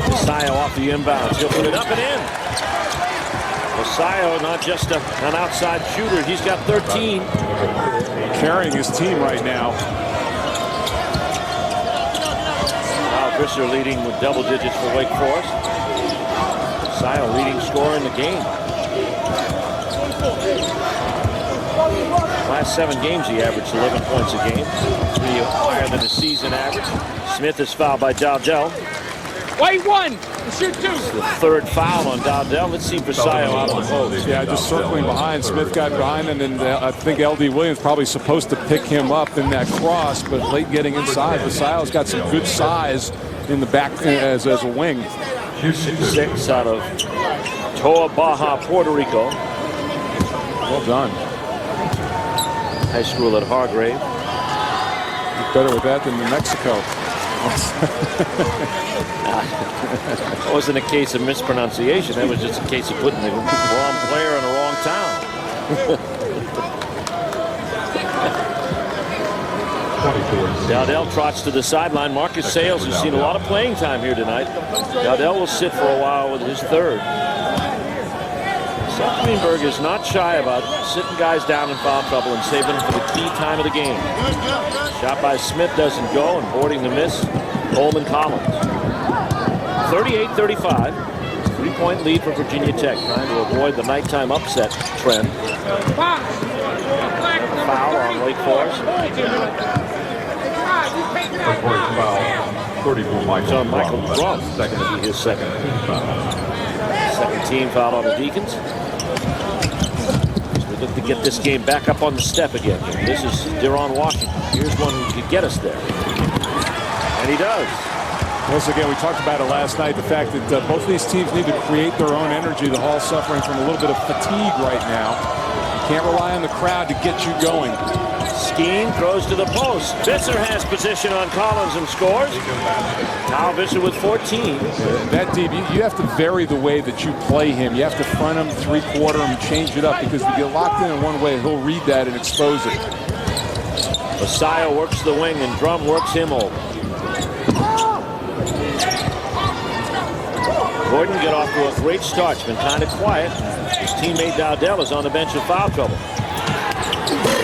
Vasayo off the inbounds. He'll put it up and in. Vasayo, not just an outside shooter. He's got 13. Carrying his team right now. Visser leading with double digits for Wake Forest. Vasayo leading scorer in the game. Last 7 games he averaged 11 points a game. 3 higher than the season average. Smith is fouled by Dowdell. Wait 1, shoot 2. It's the 3rd foul on Dowdell. Let's see Vasayo out of the post. Yeah, just circling behind. Smith got behind him, and I think L.D. Williams probably supposed to pick him up in that cross, but late getting inside. Vasayo's got some good size in the back as a wing. 6 out of Toa Baja, Puerto Rico. Well done. High school at Hargrave. Better with that than New Mexico. That wasn't a case of mispronunciation. That was just a case of putting the wrong player in the wrong town. Dowdell trots to the sideline. Marcus Sales has seen a lot of playing time here tonight. Dowdell will sit for a while with his 3rd. Seth Greenberg is not shy about sitting guys down in foul trouble and saving them for the key time of the game. Shot by Smith doesn't go, and boarding the miss, Coleman Collins. 38-35. 3-point lead for Virginia Tech, trying to avoid the nighttime upset trend. Foul on Wake Forest. It's on Michael Drum. Second to be his second. Second team foul on the Deacons. As we look to get this game back up on the step again. This is Deron Washington. Here's one who could get us there. And And he does. Once again, we talked about it last night, the fact that both of these teams need to create their own energy. The Hall's suffering from a little bit of fatigue right now. You can't rely on the crowd to get you going. Skeen throws to the post. Visser has position on Collins and scores. Now Visser with 14. That DB, you have to vary the way that you play him. You have to front him, three-quarter him, change it up, because if you get locked in one way, he'll read that and expose it. Vasayo works the wing and Drum works him over. Gordon get off to a great start. It's been kind of quiet. His teammate Dowdell is on the bench in foul trouble.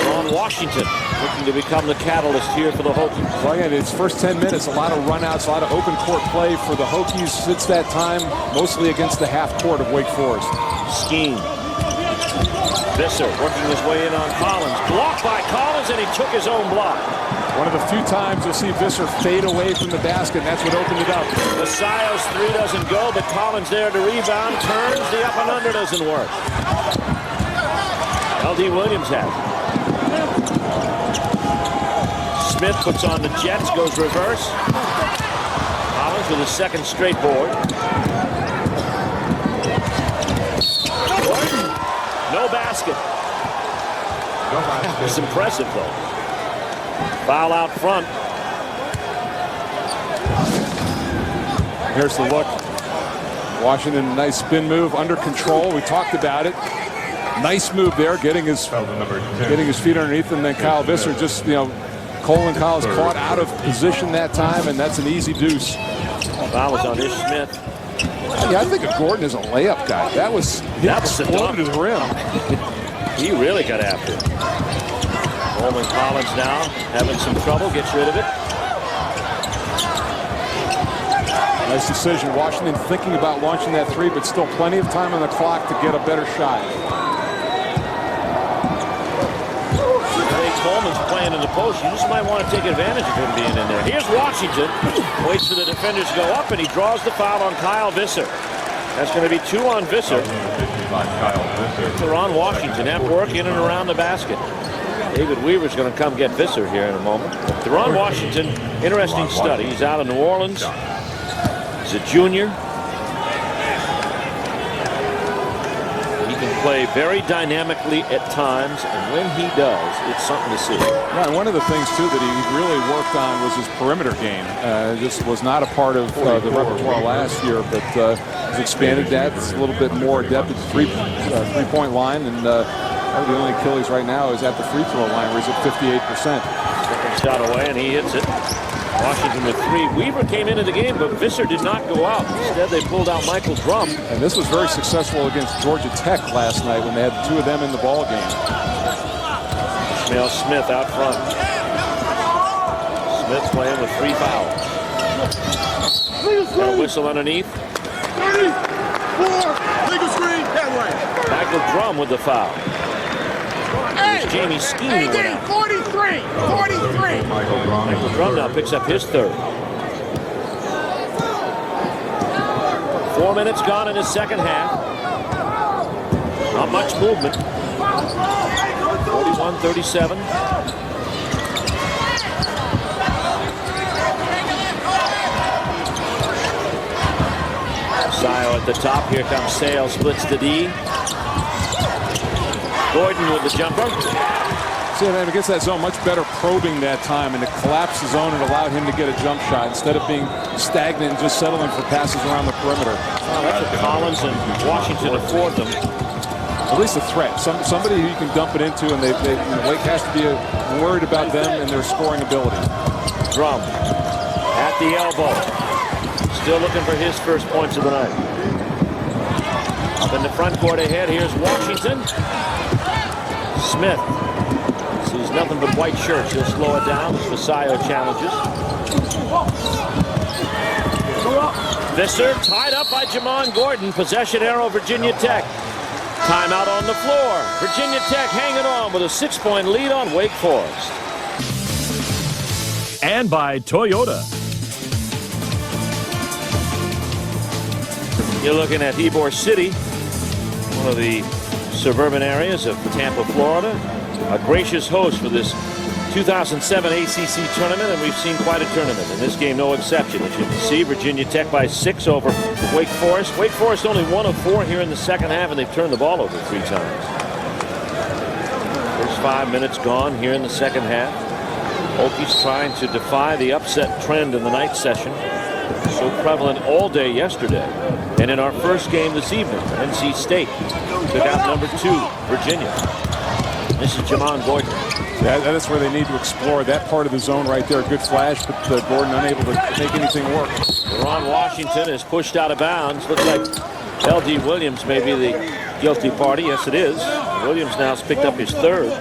Ron Washington looking to become the catalyst here for the Hokies. Well, again, it's first 10 minutes, a lot of runouts, a lot of open court play for the Hokies since that time, mostly against the half court of Wake Forest. Skeen. Visser working his way in on Collins. Blocked by Collins, and he took his own block. One of the few times you'll see Visser fade away from the basket, and that's what opened it up. Vasayo's three doesn't go, but Collins there to rebound. Turns, the up and under doesn't work. L.D. Williams has it. Smith puts on the Jets, goes reverse. Collins with his second straight board. No basket. It's impressive, though. Foul out front. Here's the look. Washington, nice spin move, under control. We talked about it. Nice move there, getting his feet underneath, and then Kyle Visser just, Colin Collins caught out of position that time, and that's an easy deuce. Foul was on Ish Smith. Yeah, I think Gordon is a layup guy. That was exploded to the rim. He really got after it. Coleman Collins now having some trouble, gets rid of it. Nice decision. Washington thinking about launching that three, but still plenty of time on the clock to get a better shot. Coleman's playing in the post. You just might want to take advantage of him being in there. Here's Washington. Waits for the defenders to go up, and he draws the foul on Kyle Visser. That's going to be 2 on Visser. Ron Washington at work in and around the basket. David Weaver's going to come get Visser here in a moment. Deron Washington, interesting study. He's out of New Orleans. He's a junior. He can play very dynamically at times, and when he does, it's something to see. Yeah, and one of the things, too, that he really worked on was his perimeter game. This was not a part of the repertoire last year, but he's expanded that. It's a little bit more adept at the three-point line, and the only Achilles right now is at the free throw line, where he's at 58%. Second shot away, and he hits it. Washington with 3. Weaver came into the game, but Visser did not go out. Instead, they pulled out Michael Drum. And this was very successful against Georgia Tech last night when they had 2 of them in the ball game. Ishmael Smith out front. Smith playing with 3 fouls. Got a whistle underneath. 30, 4, legal screen, that way. Michael Drum with the foul. Here's Jamie Skeen. 43, 43. Michael Drum now picks up his 3rd. 4 minutes gone in his second half. Not much movement. 41-37. Sayo at the top. Here comes Sale. Splits the D. Gordon with the jumper. See, man, against that zone, much better probing that time, and it collapsed the zone and allowed him to get a jump shot instead of being stagnant and just settling for passes around the perimeter. That's what Collins and Washington afford them. At least a threat. Somebody who you can dump it into, and Wake has to be worried about them and their scoring ability. Drum at the elbow. Still looking for his first points of the night. Up in the front court ahead, here's Washington. Smith sees nothing but white shirts. He'll slow it down as Vasayo challenges. Visser tied up by Jamon Gordon. Possession arrow, Virginia Tech. Timeout on the floor. Virginia Tech hanging on with a 6-point lead on Wake Forest. And by Toyota. You're looking at Ybor City, one of the suburban areas of Tampa, Florida. A gracious host for this 2007 ACC tournament, and we've seen quite a tournament. In this game, no exception. As you can see, Virginia Tech by 6 over Wake Forest. Wake Forest only 1 of 4 here in the second half, and they've turned the ball over 3 times. First 5 minutes gone here in the second half. Hokies trying to defy the upset trend in the night session. So prevalent all day yesterday. And in our first game this evening, NC State took out number 2, Virginia. This is Jamon Gordon. That's where they need to explore that part of the zone right there. Good flash, but Gordon unable to make anything work. Ron Washington is pushed out of bounds. Looks like L.D. Williams may be the guilty party. Yes, it is. Williams now has picked up his 3rd.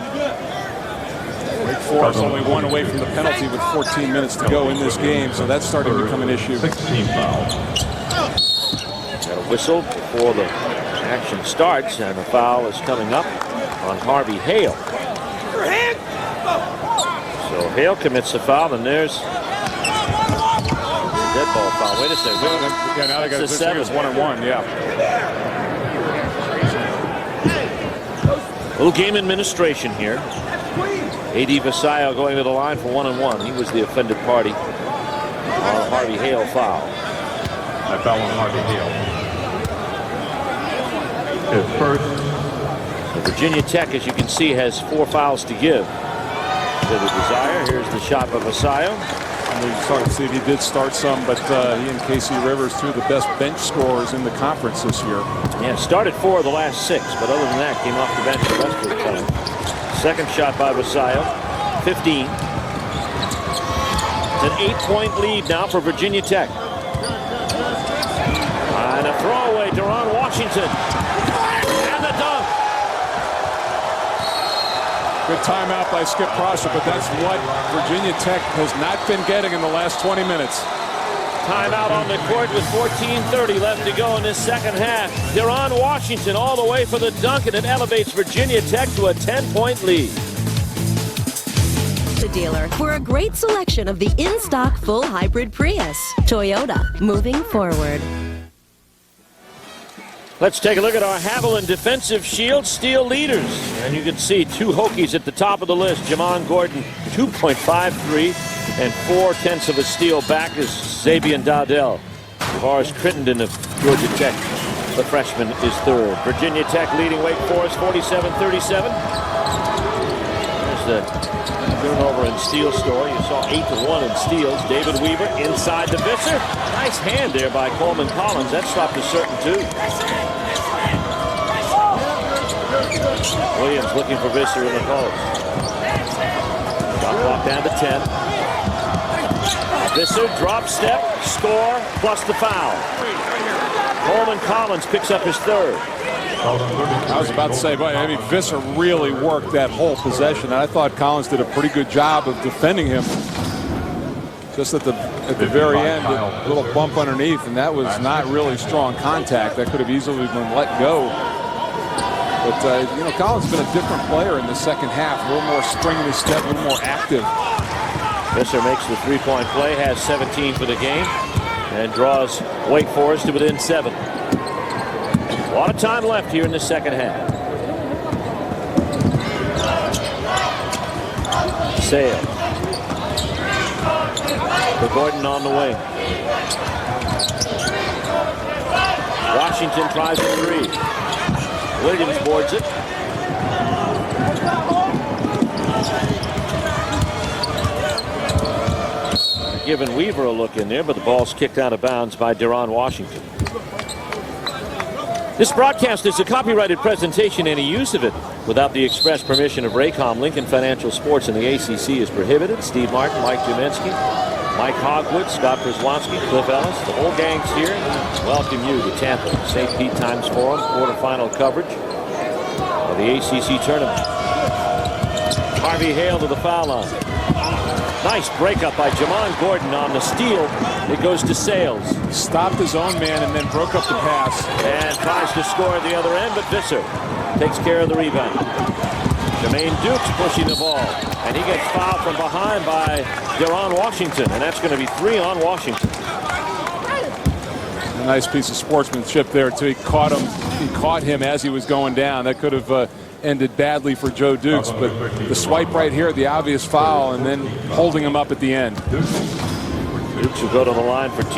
Wake Forest only 1 away from the penalty with 14 minutes to go in this game, so that's starting to become an issue. 16 foul. Got a whistle before the action starts, and a foul is coming up on Harvey Hale. So Hale commits a foul, and there's a dead ball foul. Wait a second. Yeah, now they got this 7. It's 1-1. Yeah. Little game administration here. A.D. Vasayo going to the line for 1-1. He was the offended party on a Harvey Hale foul. That foul on Harvey Hale. His first. So Virginia Tech, as you can see, has 4 fouls to give to the Desire. Here's the shot by Vasayo. And we started to see he did start some, but he and Casey Rivers, 2 of the best bench scorers in the conference this year. Yeah, started 4 of the last 6, but other than that, came off the bench the rest of the time. Second shot by Vasayo, 15. It's an 8-point lead now for Virginia Tech. And a throwaway, Deron Washington. And the dunk. Good timeout by Skip Prosser, but that's what Virginia Tech has not been getting in the last 20 minutes. Timeout on the court with 14:30 left to go in this second half. Deron Washington all the way for the dunk, and it elevates Virginia Tech to a 10-point lead. The dealer for a great selection of the in-stock full hybrid Prius. Toyota, moving forward. Let's take a look at our Haviland Defensive Shield Steel leaders. And you can see 2 Hokies at the top of the list. Jamon Gordon, 2.53, and 4/10 of a steal back is Xavier Dowdell. Boris Crittenden of Georgia Tech, the freshman, is 3rd. Virginia Tech leading Wake Forest 47-37. There's the turnover in steal story. You saw 8-1 in steals. David Weaver inside the Visser. Nice hand there by Coleman Collins. That stopped a certain 2. Williams looking for Visser in the post. Shot clock down to 10. Visser, drop step, score, plus the foul. Coleman Collins picks up his 3rd. I was about to say, boy, I mean, Visser really worked that whole possession. And I thought Collins did a pretty good job of defending him. Just at the very end, a little bump underneath, and that was not really strong contact. That could have easily been let go. But, you know, Collins has been a different player in the second half. A little more spring in his step, a little more active. Visser makes the 3-point play, has 17 for the game, and draws Wake Forest to within 7. A lot of time left here in the second half. Sale. For Gordon on the wing. Washington tries a 3. Williams boards it. Giving Weaver a look in there, but the ball's kicked out of bounds by Deron Washington. This broadcast is a copyrighted presentation. Any use of it without the express permission of Raycom Lincoln Financial Sports and the ACC is prohibited. Steve Martin, Mike Duminski, Mike Hogwood, Scott Przlowski, Cliff Ellis, the whole gang's here. Welcome you to Tampa, St. Pete Times Forum, quarterfinal coverage of the ACC tournament. Harvey Hale to the foul line. Nice breakup by Jamon Gordon on the steal. It goes to Sales. Stopped his own man and then broke up the pass. And tries to score at the other end, but Visser takes care of the rebound. Jermaine Dukes pushing the ball. And he gets fouled from behind by Deron Washington. And that's going to be 3 on Washington. A nice piece of sportsmanship there, too. He caught him as he was going down. That could have ended badly for Joe Dukes, but the swipe right here, the obvious foul, and then holding him up at the end. Dukes will go to the line for 2.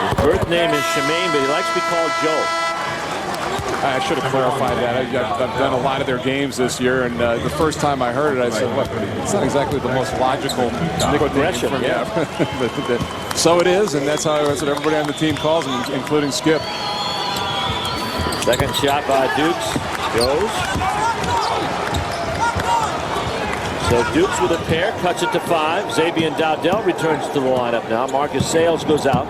His birth name is Shemaine, but he likes to be called Joe. I should have clarified that. I've done a lot of their games this year, and the first time I heard it, I said, "What? It's not exactly the most logical progression." Yeah, so it is, and that's what everybody on the team calls him, including Skip. Second shot by Dukes goes. So Dukes with a pair, cuts it to 5. Xavier Dowdell returns to the lineup now. Marcus Sales goes out.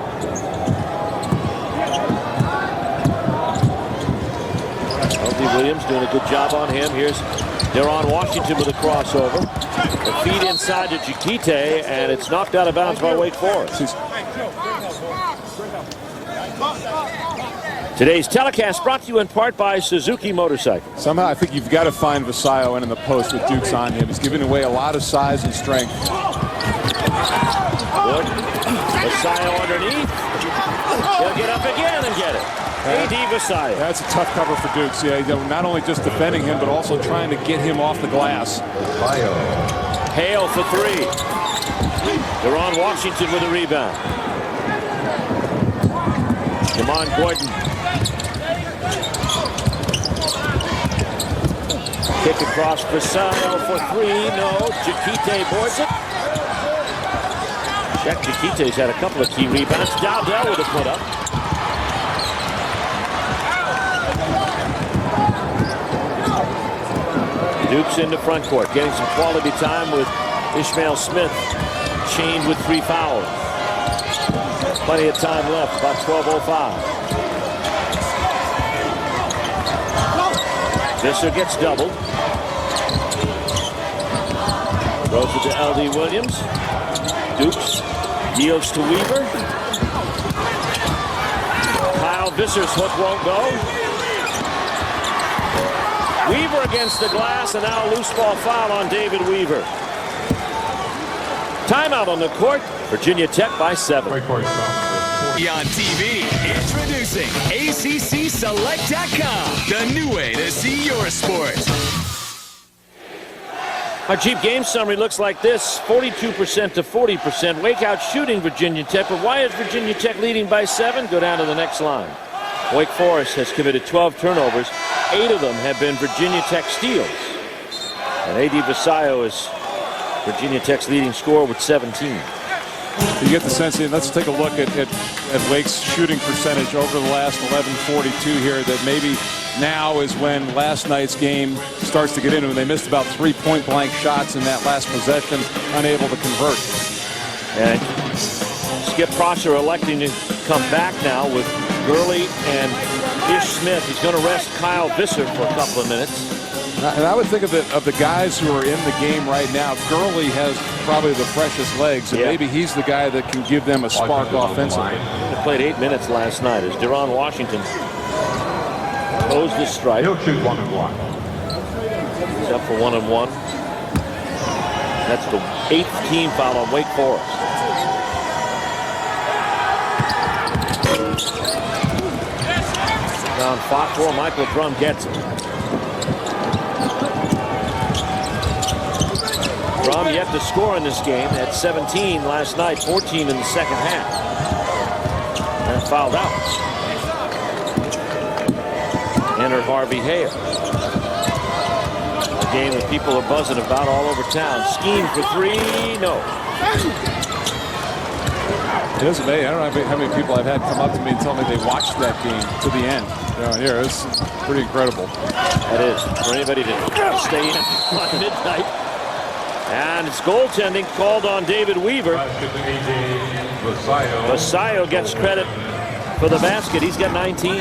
Williams doing a good job on him. Here's Deron Washington with a crossover. The feed inside to Chiquite, and it's knocked out of bounds by Wake Forest. Today's telecast brought to you in part by Suzuki Motorcycles. Somehow I think you've got to find Vasallo in the post with Dukes on him. He's giving away a lot of size and strength. Good. Vasallo underneath. He'll get up again and get it. A.D. Vasallo. That's a tough cover for Dukes. Yeah, not only just defending him, but also trying to get him off the glass. Hale for 3. Deron Washington with a rebound. Jamon Gordon. Kick across Vasallo for 3. No. Chiquite boards it. Jack Chiquite's had a couple of key rebounds. Dowdell with a put up. Dukes into front court, getting some quality time with Ishmael Smith, chained with 3 fouls. Plenty of time left, about 12:05. Visser gets doubled. Throws it to L.D. Williams. Dukes yields to Weaver. Kyle Visser's hook won't go. Weaver against the glass, and now a loose ball foul on David Weaver. Timeout on the court. Virginia Tech by 7. On TV, introducing ACCSelect.com, the new way to see your sports. Our Jeep game summary looks like this: 42% to 40%. Wake out shooting Virginia Tech, but why is Virginia Tech leading by 7? Go down to the next line. Wake Forest has committed 12 turnovers. 8 of them have been Virginia Tech steals. And A.D. Vasallo is Virginia Tech's leading scorer with 17. You get the sense, and let's take a look at Wake's shooting percentage over the last 11:42 here, that maybe now is when last night's game starts to get into it. They missed about 3 point-blank shots in that last possession, unable to convert. And Skip Prosser electing to come back now with Gurley and Ish Smith. He's going to rest Kyle Visser for a couple of minutes. And I would think of the guys who are in the game right now. Gurley has probably the freshest legs, and maybe he's the guy that can give them a spark offensively. He played 8 minutes last night as Deron Washington goes the strike. He'll shoot 1 and 1. He's up for 1 and 1. That's the 8th team foul on Wake Forest. Down 5-4, Michael Drum gets it. Drum yet to score in this game. Had 17 last night, 14 in the second half. And fouled out. Enter Harvey Hale. A game that people are buzzing about all over town. Scheme for 3, no. It is amazing. I don't know how many people I've had come up to me and tell me they watched that game to the end. Here, it's pretty incredible. That is, for anybody to stay in on midnight. And it's goaltending called on David Weaver. Vasallo gets credit for the basket. He's got 19.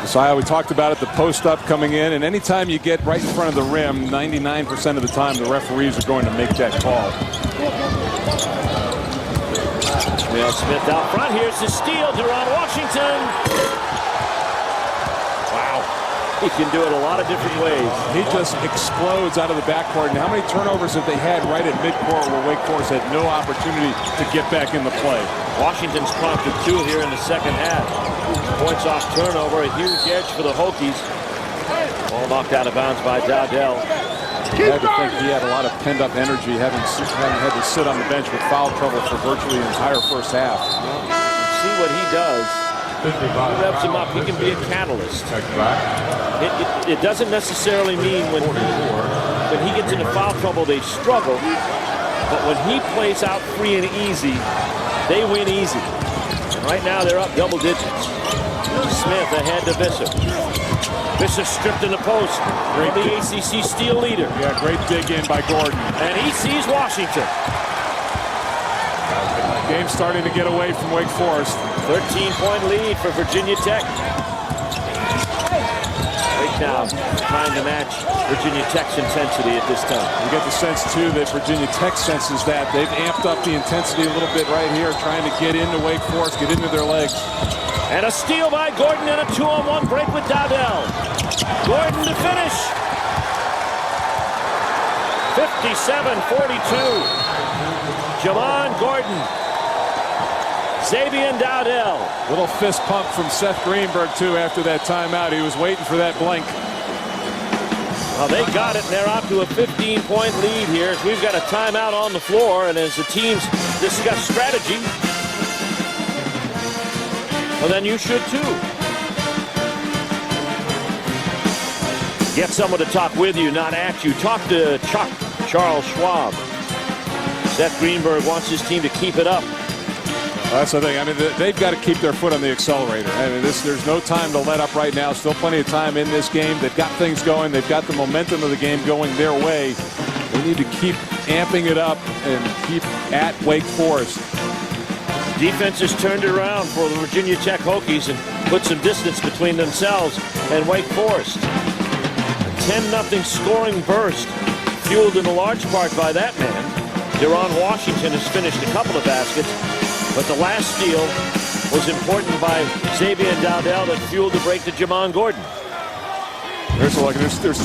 Vasallo, we talked about it, the post-up coming in, and anytime you get right in front of the rim, 99% of the time the referees are going to make that call. Ishmael Smith out front. Here's the steal. Deron Washington. Wow. He can do it a lot of different ways. He just explodes out of the backcourt. And how many turnovers have they had right at midcourt where Wake Forest had no opportunity to get back in the play? Washington's prompted 2 here in the second half. Points off turnover, a huge edge for the Hokies. Ball knocked out of bounds by Dowdell. You had to think he had a lot of pent-up energy, having had to sit on the bench with foul trouble for virtually the entire first half. See what he does. He revs him up. He can be a catalyst. It doesn't necessarily mean when he gets into foul trouble they struggle, but when he plays out free and easy, they win easy. And right now they're up double digits. Smith ahead to Visser. Visser stripped in the post. Great, the ACC steal leader. Yeah, great dig in by Gordon. And he sees Washington. Game starting to get away from Wake Forest. 13-point lead for Virginia Tech. Right now, trying to match Virginia Tech's intensity at this time. You get the sense, too, that Virginia Tech senses that. They've amped up the intensity a little bit right here, trying to get into Wake Forest, get into their legs. And a steal by Gordon and a 2-on-1 break with Dowdell. Gordon to finish. 57-42. Jamon Gordon. Xavier Dowdell. Little fist pump from Seth Greenberg, too, after that timeout. He was waiting for that blink. Well, they got it, and they're up to a 15-point lead here. We've got a timeout on the floor, and as the teams discuss strategy, well, then you should, too. Get someone to talk with you, not at you. Talk to Chuck, Charles Schwab. Seth Greenberg wants his team to keep it up. That's the thing. I mean, they've got to keep their foot on the accelerator. I mean, there's no time to let up right now. Still plenty of time in this game. They've got things going. They've got the momentum of the game going their way. They need to keep amping it up and keep at Wake Forest. Defense has turned it around for the Virginia Tech Hokies and put some distance between themselves and Wake Forest. A 10-0 scoring burst, fueled in a large part by that man. Deron Washington has finished a couple of baskets, but the last steal was important by Xavier Dowdell that fueled the break to Jamon Gordon. There's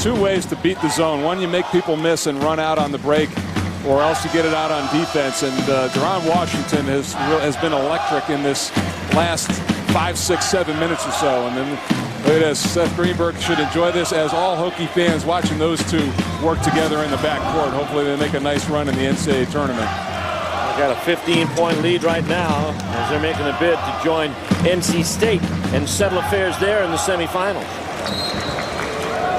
two ways to beat the zone. One, you make people miss and run out on the break, or else you get it out on defense. And Deron Washington has been electric in this last 5, 6, 7 minutes or so. And then look at this. Seth Greenberg should enjoy this, as all Hokie fans, watching those two work together in the backcourt. Hopefully they make a nice run in the NCAA tournament. Got a 15-point lead right now as they're making a bid to join NC State and settle affairs there in the semifinals.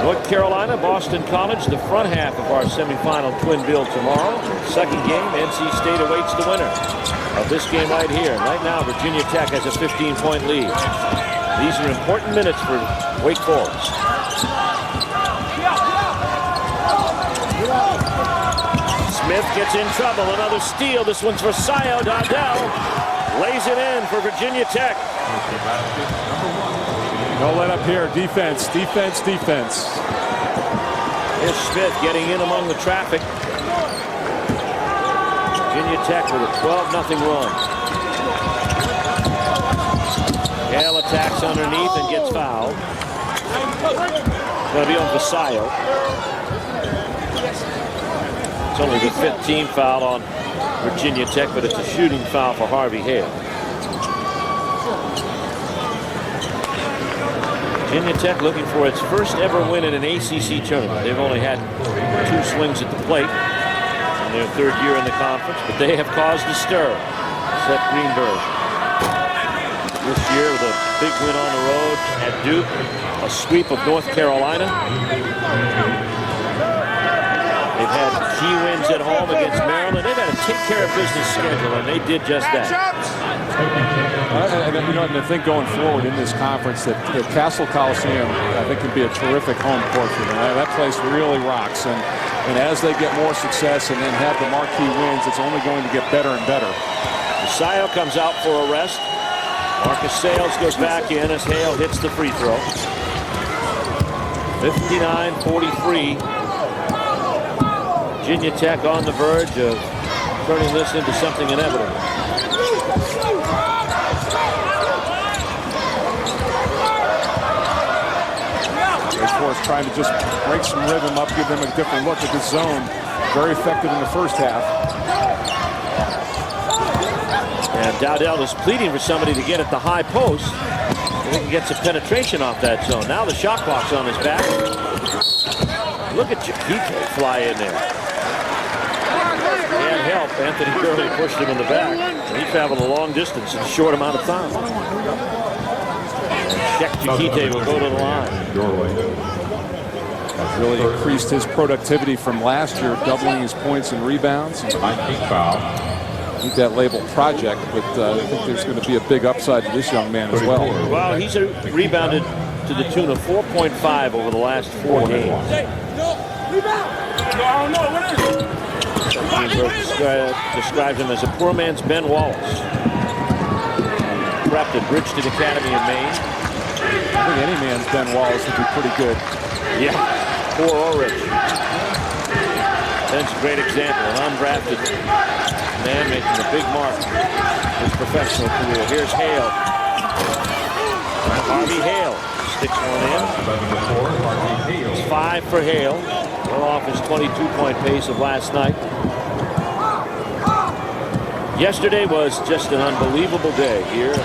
North Carolina, Boston College, the front half of our semifinal twin bill tomorrow. Second game, NC State awaits the winner of this game right here. Right now, Virginia Tech has a 15-point lead. These are important minutes for Wake Forest. Smith gets in trouble. Another steal. This one's for Sayo. Dowdell lays it in for Virginia Tech. No let up here. Defense, defense, defense. Here's Smith getting in among the traffic. Virginia Tech with a 12-0 run. Gale attacks underneath and gets fouled. Going to be on Vasayo. It's only the 15th foul on Virginia Tech, but it's a shooting foul for Harvey Hale. Virginia Tech looking for its first ever win in an ACC tournament. They've only had 2 swings at the plate in their 3rd year in the conference, but they have caused a stir. Seth Greenberg this year with a big win on the road at Duke, a sweep of North Carolina. They've had key wins at home against Maryland. They've had a take care of business schedule, and they did just that. And I think going forward in this conference that Castle Coliseum, I think, can be a terrific home court for them. That place really rocks, and as they get more success and then have the marquee wins, it's only going to get better and better. Sayo comes out for a rest. Marcus Sales goes back in as Hale hits the free throw. 59-43. Virginia Tech on the verge of turning this into something inevitable. Wake course, trying to just break some rhythm up, give them a different look at this zone. Very effective in the first half. And Dowdell is pleading for somebody to get at the high post. And he can get some penetration off that zone. Now the shot clock's on his back. Look at Chiquite fly in there. And help. Anthony Gurley pushed him in the back. And he traveled a long distance in a short amount of time. And Chiquite will go to the line. Really increased his productivity from last year, doubling his points and rebounds. 19 foul. I think that label project, but I think there's going to be a big upside to this young man as well. Well, he's rebounded to the tune of 4.5 over the last 4 games. Greenberg described him as a poor man's Ben Wallace. Prepped at Bridgeton Academy in Maine. I think any man's Ben Wallace would be pretty good. Yeah, poor or rich. Ben's a great example, an undrafted man making a big mark in his professional career. Here's Hale. Harvey Hale sticks one in. It's 5 for Hale. Well off his 22-point pace of last night. Yesterday was just an unbelievable day here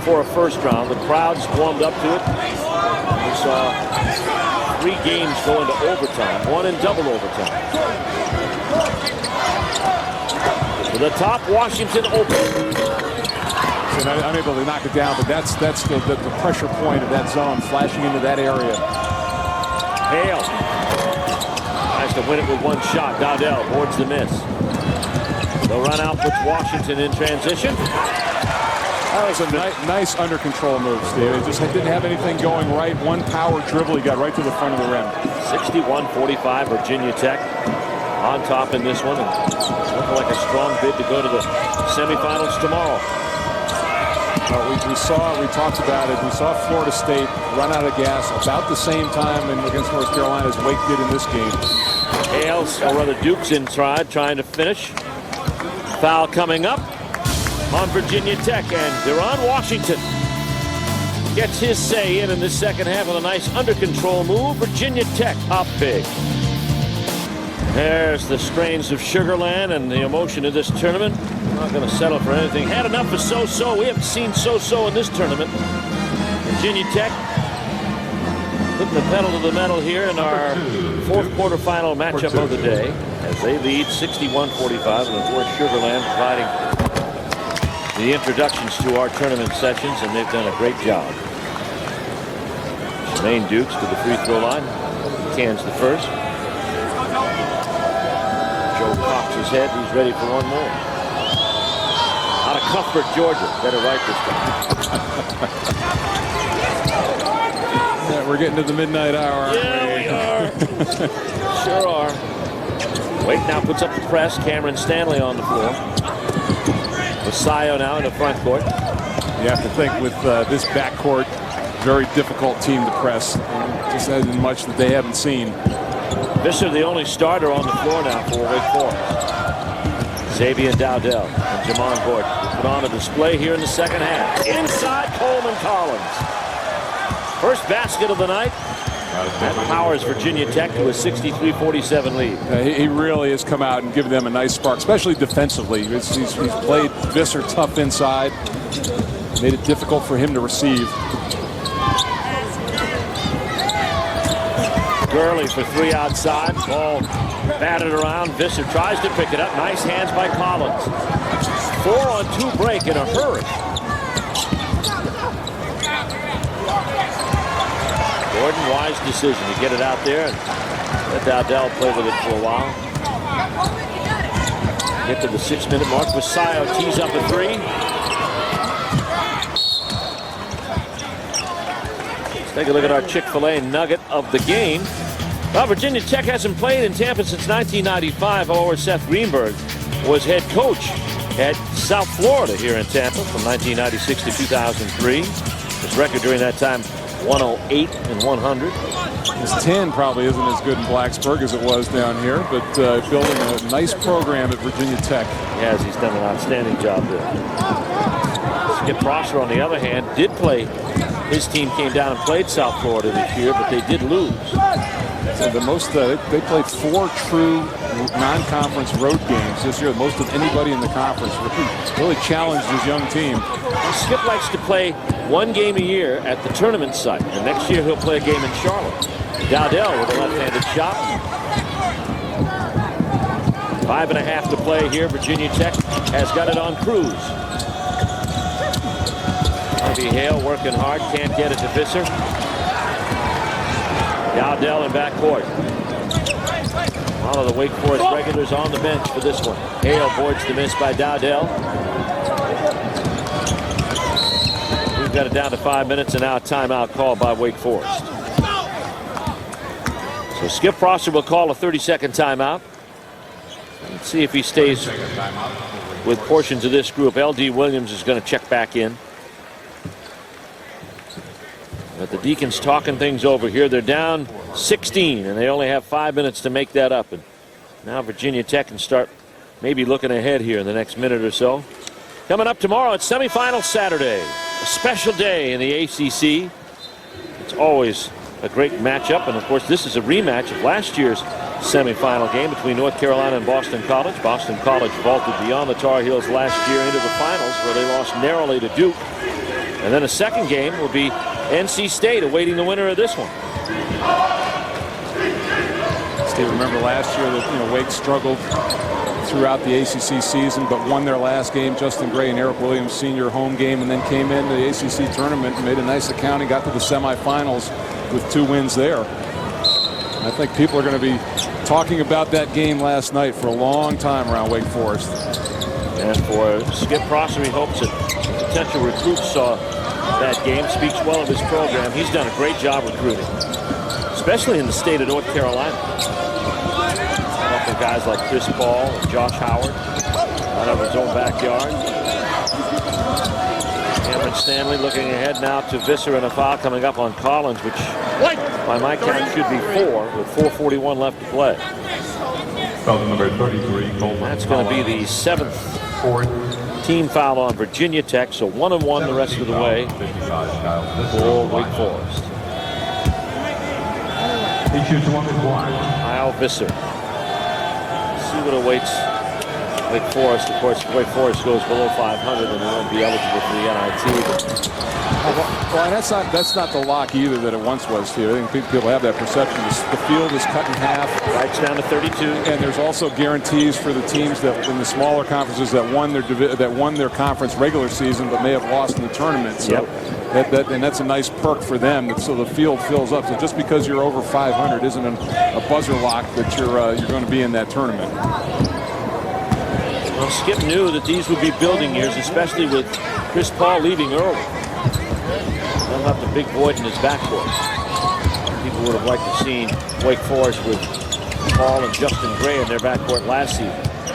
for a first round. The crowds warmed up to it. We saw 3 games go into overtime, 1 in double overtime. To the top, Washington open. Unable to knock it down, but that's the pressure point of that zone, flashing into that area. Hale tries to win it with one shot. Dowdell boards the miss. The run out puts Washington in transition. That was a nice under control move, Steve. It just didn't have anything going right. One power dribble, he got right to the front of the rim. 61-45, Virginia Tech on top in this one. And looking like a strong bid to go to the semifinals tomorrow. We talked about it. We saw Florida State run out of gas about the same time against North Carolina as Wake did in this game. Hales, or rather Duke's inside, trying to finish. Foul coming up on Virginia Tech, and Deron Washington gets his say in the second half with a nice under control move. Virginia Tech up big. There's the strains of Sugarland and the emotion of this tournament. Not going to settle for anything. Had enough of so-so. We haven't seen so-so in this tournament. Virginia Tech putting the pedal to the metal here in our 4th quarterfinal matchup of the day as they lead 61-45, and of course Sugarland providing the introductions to our tournament sessions, and they've done a great job. Jermaine Dukes to the free throw line. Cans the first. Joe cocks his head. He's ready for one more. Out of Cuthbert, Georgia. Better right this time. Yeah, we're getting to the midnight hour. Yeah, we are. Sure are. Wake now puts up the press. Cameron Stanley on the floor. Vasayo now in the front court. You have to think with this backcourt, very difficult team to press. Just hasn't much that they haven't seen. Visser, the only starter on the floor now for Wake Forest. Xavier Dowdell and Jamon Gordon put on a display here in the second half. Inside Coleman Collins. First basket of the night. That powers Virginia Tech to a 63-47 lead. He really has come out and given them a nice spark, especially defensively. He's played Visser tough inside. Made it difficult for him to receive. Gurley for 3 outside. Ball batted around. Visser tries to pick it up. Nice hands by Collins. 4-on-2 break in a hurry. Gordon, wise decision to get it out there and let Dowdell play with it for a while. Get to the 6-minute mark. Vasayo tees up a 3. Let's take a look at our Chick-fil-A nugget of the game. Well, Virginia Tech hasn't played in Tampa since 1995. However, Seth Greenberg was head coach at South Florida here in Tampa from 1996 to 2003. His record during that time, 108-100. His 10 probably isn't as good in Blacksburg as it was down here, but building a nice program at Virginia Tech. Yes, he's done an outstanding job there. Skip Prosser, on the other hand, did play His team came down and played South Florida this year, but they did lose. So they played 4 true non-conference road games this year, the most of anybody in the conference. Really challenged his young team. And Skip likes to play 1 game a year at the tournament site, and next year he'll play a game in Charlotte. Dowdell with a left-handed shot. 5.5 to play here. Virginia Tech has got it on Cruz. Harvey Hale working hard, can't get it to Visser. Dowdell in backcourt. All of the Wake Forest regulars on the bench for this one. Hale avoids the miss by Dowdell. We've got it down to 5 minutes, and now a timeout called by Wake Forest. So Skip Prosser will call a 30-second timeout. Let's see if he stays with portions of this group. L.D. Williams is going to check back in. But the Deacons talking things over here. They're down 16, and they only have 5 minutes to make that up. And now Virginia Tech can start maybe looking ahead here in the next minute or so. Coming up tomorrow, it's semifinal Saturday. A special day in the ACC. It's always a great matchup, and of course this is a rematch of last year's semifinal game between North Carolina and Boston College. Boston College vaulted beyond the Tar Heels last year into the finals, where they lost narrowly to Duke. And then a second game will be NC State awaiting the winner of this one. Steve, remember last year that Wake struggled throughout the ACC season, but won their last game. Justin Gray and Eric Williams senior home game, and then came into the ACC tournament and made a nice accounting, got to the semifinals with 2 wins there. I think people are going to be talking about that game last night for a long time around Wake Forest. And for Skip Prosser, he hopes that potential recruits saw that game, speaks well of his program. He's done a great job recruiting, especially in the state of North Carolina. For guys like Chris Paul and Josh Howard out of his own backyard. Cameron Stanley looking ahead now to Visser, and a foul coming up on Collins, which by my count should be 4 with 4:41 left to play. Foul number 33, Coleman. That's going to be the 7th team foul on Virginia Tech, so 1-1 the rest of the way for Wake Forest. He shoots 1 and 1. Kyle Visser. See what awaits Wake Forest. Of course, if Wake Forest goes below 500, then they won't be eligible for the NIT. Well, that's not the lock either that it once was, Steve. I think people have that perception. The field is cut in half. Right down to 32. And there's also guarantees for the teams that in the smaller conferences that won their conference regular season but may have lost in the tournament. So and that's a nice perk for them. So the field fills up. So just because you're over 500 isn't a buzzer lock that you're going to be in that tournament. Well, Skip knew that these would be building years, especially with Chris Paul leaving early. He'll have the big void in his backcourt. People would have liked to see Wake Forest with Paul and Justin Gray in their backcourt last season.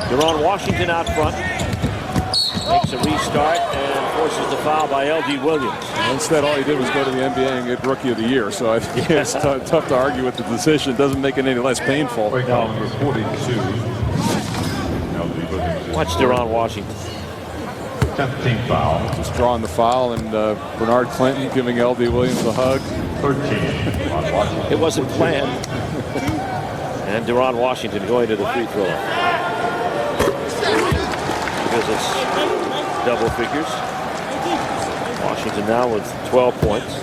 Deron Washington out front. Makes a restart and forces the foul by L.D. Williams. Instead, all he did was go to the NBA and get Rookie of the Year. So I think it's tough to argue with the decision. It doesn't make it any less painful. Wake number 42. Watch Deron Washington. 10th team foul. Just drawing the foul, and Bernard Clinton giving L.D. Williams a hug. 13. It wasn't planned. And Deron Washington going to the free throw line. Because it's double figures. Washington now with 12 points.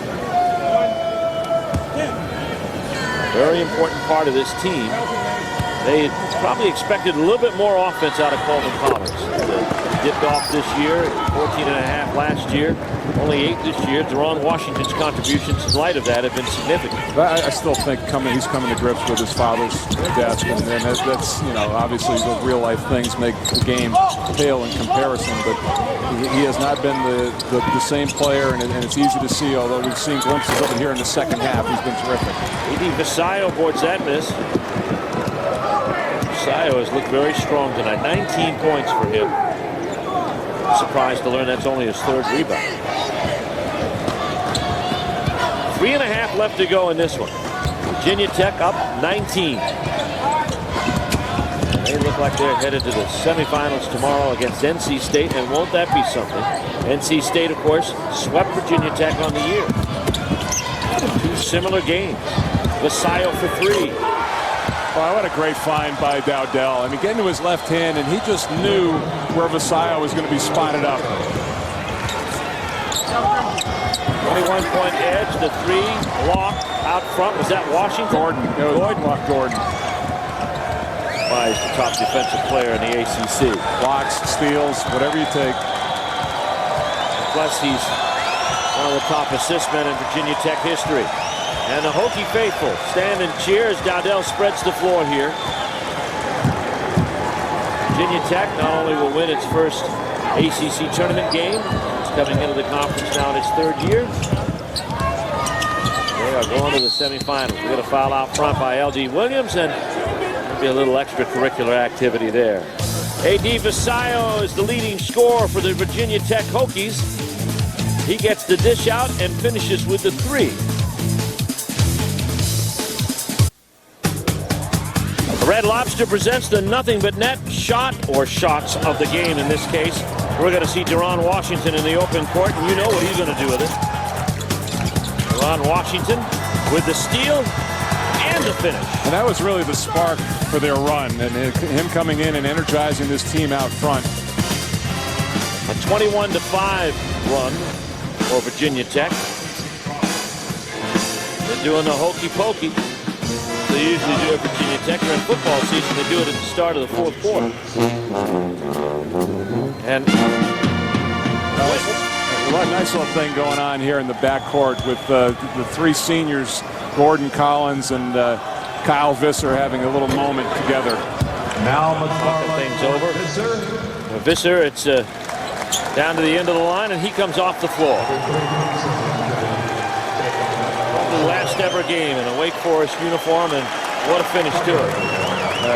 Very important part of this team. They probably expected a little bit more offense out of Coleman Collins. Dipped off this year, 14.5 last year, only 8 this year. Deron Washington's contributions in light of that have been significant. But I still think he's coming to grips with his father's desk, and that's obviously those real life things make the game pale in comparison. But he has not been the same player, and it's easy to see. Although we've seen glimpses of it here in the second half, he's been terrific. A.D. Visayo avoids that miss. Visayo has looked very strong tonight. 19 points for him. Surprised to learn that's only his 3rd rebound. 3.5 left to go in this one. Virginia Tech up 19. They look like they're headed to the semifinals tomorrow against NC State, and won't that be something? NC State, of course, swept Virginia Tech on the year. Two similar games. Vasayo for three. Oh, what a great find by Dowdell. I mean, getting to his left hand, and he just knew where Vasayo was going to be spotted up. 21-point edge, the three, block out front. Was that Washington? Gordon. Gordon. He's the top defensive player in the ACC. Blocks, steals, whatever you take. Plus, he's one of the top assist men in Virginia Tech history. And the Hokie faithful stand and cheer as Dowdell spreads the floor here. Virginia Tech not only will win its first ACC tournament game, it's coming into the conference now in its third year. They are going to the semifinals. We got a foul out front by L.D. Williams, and be a little extracurricular activity there. A.D. Vasayo is the leading scorer for the Virginia Tech Hokies. He gets the dish out and finishes with the three. Red Lobster presents the nothing but net shot or shots of the game in this case. We're going to see Deron Washington in the open court, and you know what he's going to do with it. Deron Washington with the steal and the finish. And that was really the spark for their run, and him coming in and energizing this team out front. A 21-5 run for Virginia Tech. They're doing the hokey pokey. They usually do at Virginia Tech during football season. They do it at the start of the fourth quarter. And a nice little thing going on here in the backcourt with the three seniors, Gordon Collins and Kyle Visser, having a little moment together. Now talking things over. Visser, it's down to the end of the line, and he comes off the floor. The last ever game in a Wake Forest uniform, and what a finish to it.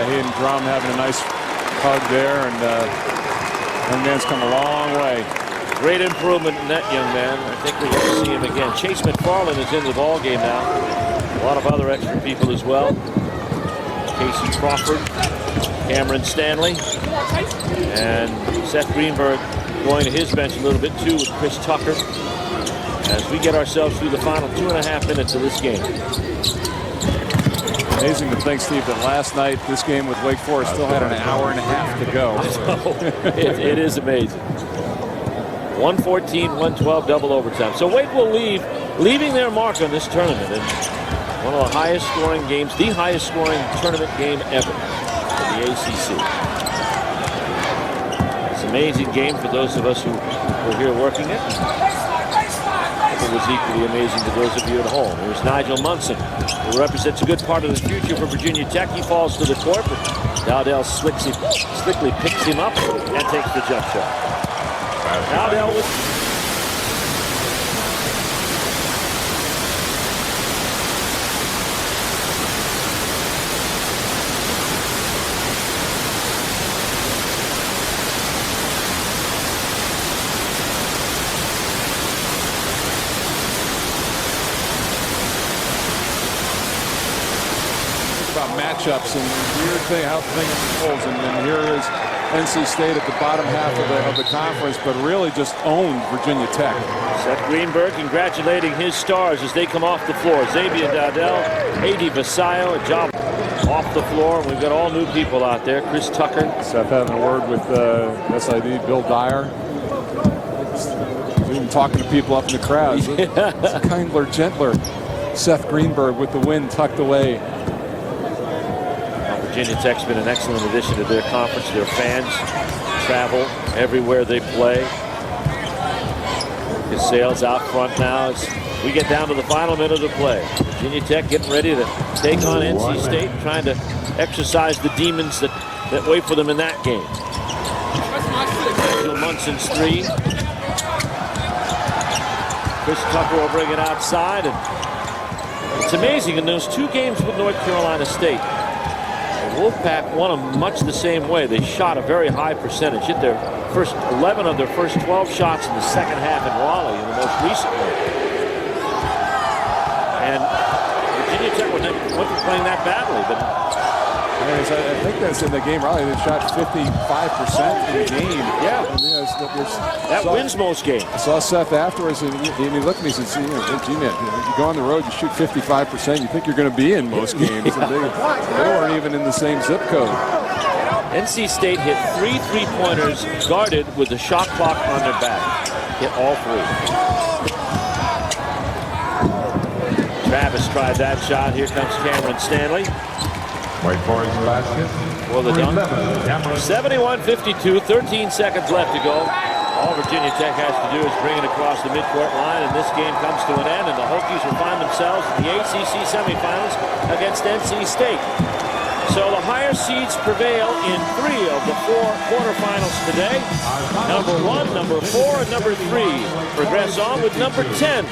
He and Drum having a nice hug there, and young man's come a long way. Great improvement in that young man. I think we're going to see him again. Chase McFarland is in the ball game now. A lot of other extra people as well. Casey Crawford, Cameron Stanley, and Seth Greenberg going to his bench a little bit too with Chris Tucker, as we get ourselves through the final 2.5 minutes of this game. Amazing to think, Steve, that last night this game with Wake Forest still had an hour and a half to go. It is amazing. 114-112 double overtime. So Wake will leaving their mark on this tournament, and one of the highest scoring games, the highest scoring tournament game ever in the ACC. It's an amazing game for those of us who were here working it. It was equally amazing to those of you at home. Here's Nigel Munson, who represents a good part of the future for Virginia Tech. He falls to the court, but Dowdell slickly picks him up and takes the jump shot. Dowdell with... matchups and weird thing how things unfolds, and here is NC State at the bottom half of the conference, but really just owned Virginia Tech. Seth Greenberg congratulating his stars as they come off the floor. Xavier Dowdell, A.D. Vasayo, a job off the floor. We've got all new people out there. Chris Tucker. Seth having a word with SID Bill Dyer. Even talking to people up in the crowd. It's kindler, gentler. Seth Greenberg with the win tucked away. Virginia Tech's been an excellent addition to their conference. Their fans travel everywhere they play. Cassell's out front now as we get down to the final minute of play. Virginia Tech getting ready to take on NC State, trying to exercise the demons that wait for them in that game. Nigel Munson's three. Chris Tucker will bring it outside, and it's amazing in those two games with North Carolina State. Wolfpack won them much the same way. They shot a very high percentage, hit their first 11 of their first 12 shots in the second half in Raleigh in the most recent one. And Virginia Tech went from playing that badly, but I think that's in the game. Riley, they shot 55% in the game. Yeah. That wins most games. I saw Seth afterwards, and he looked at me and said, hey, G-Man, you go on the road, you shoot 55%, you think you're going to be in most games. And they weren't even in the same zip code. NC State hit 3 3-pointers guarded with the shot clock on their back. Hit all 3. Travis tried that shot. Here comes Cameron Stanley. Wake Forest basket. For the dunk. 71-52, 13 seconds left to go. All Virginia Tech has to do is bring it across the midcourt line, and this game comes to an end, and the Hokies will find themselves in the ACC semifinals against NC State. So the higher seeds prevail in 3 of the 4 quarterfinals today. Number 1, number 4, and number 3 progress on with number 10.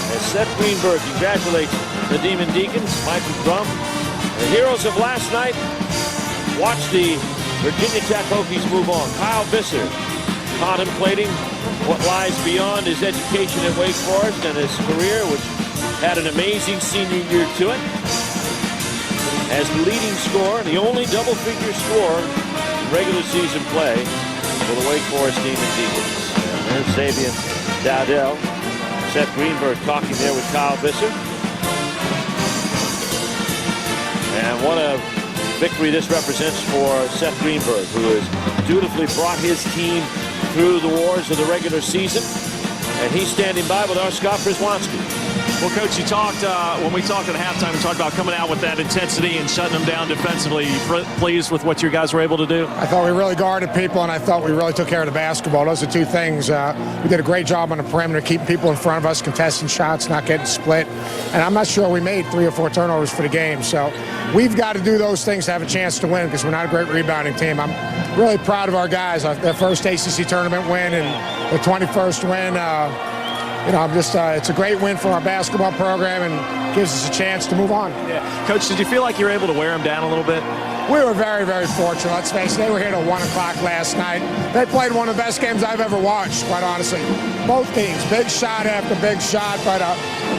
As Seth Greenberg congratulates the Demon Deacons, Michael Drum, the heroes of last night. Watch the Virginia Tech Hokies move on. Kyle Visser contemplating what lies beyond his education at Wake Forest and his career, which had an amazing senior year to it. As the leading scorer, the only double-figure scorer in regular season play for the Wake Forest Demon Deacons. And there's Sabian Dowdell. Seth Greenberg talking there with Kyle Visser. And what a victory this represents for Seth Greenberg, who has dutifully brought his team through the wars of the regular season. And he's standing by with our Scott Przwanski. Well, Coach, you talked, when we talked at halftime, we talked about coming out with that intensity and shutting them down defensively. Pleased with what you guys were able to do? I thought we really guarded people, and I thought we really took care of the basketball. Those are 2 things. We did a great job on the perimeter, keeping people in front of us, contesting shots, not getting split. And I'm not sure we made 3 or 4 turnovers for the game. So we've got to do those things to have a chance to win, because we're not a great rebounding team. I'm really proud of our guys. Their first ACC tournament win and their 21st win. I'm just, it's a great win for our basketball program and gives us a chance to move on. Yeah. Coach, did you feel like you were able to wear them down a little bit? We were very, very fortunate. Let's face it, they were here till 1 o'clock last night. They played one of the best games I've ever watched, quite honestly. Both teams, big shot after big shot, but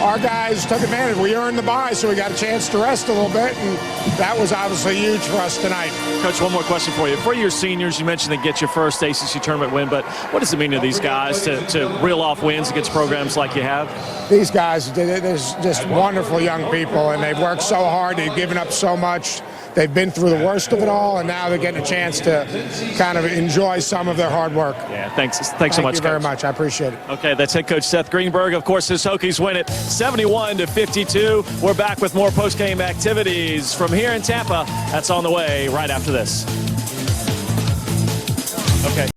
our guys took advantage. We earned the bye, so we got a chance to rest a little bit, and that was obviously huge for us tonight. Coach, one more question for you. For your seniors, you mentioned they get your first ACC tournament win, but what does it mean to these guys to reel off wins against programs like you have? These guys, they're just wonderful young people, and they've worked so hard. They've given up so much. They've been through the worst of it all, and now they're getting a chance to kind of enjoy some of their hard work. Yeah, thanks so much, Thank you Coach. very much. I appreciate it. Okay, that's head coach Seth Greenberg. Of course, his Hokies win it 71-52. We're back with more post-game activities from here in Tampa. That's on the way right after this. Okay.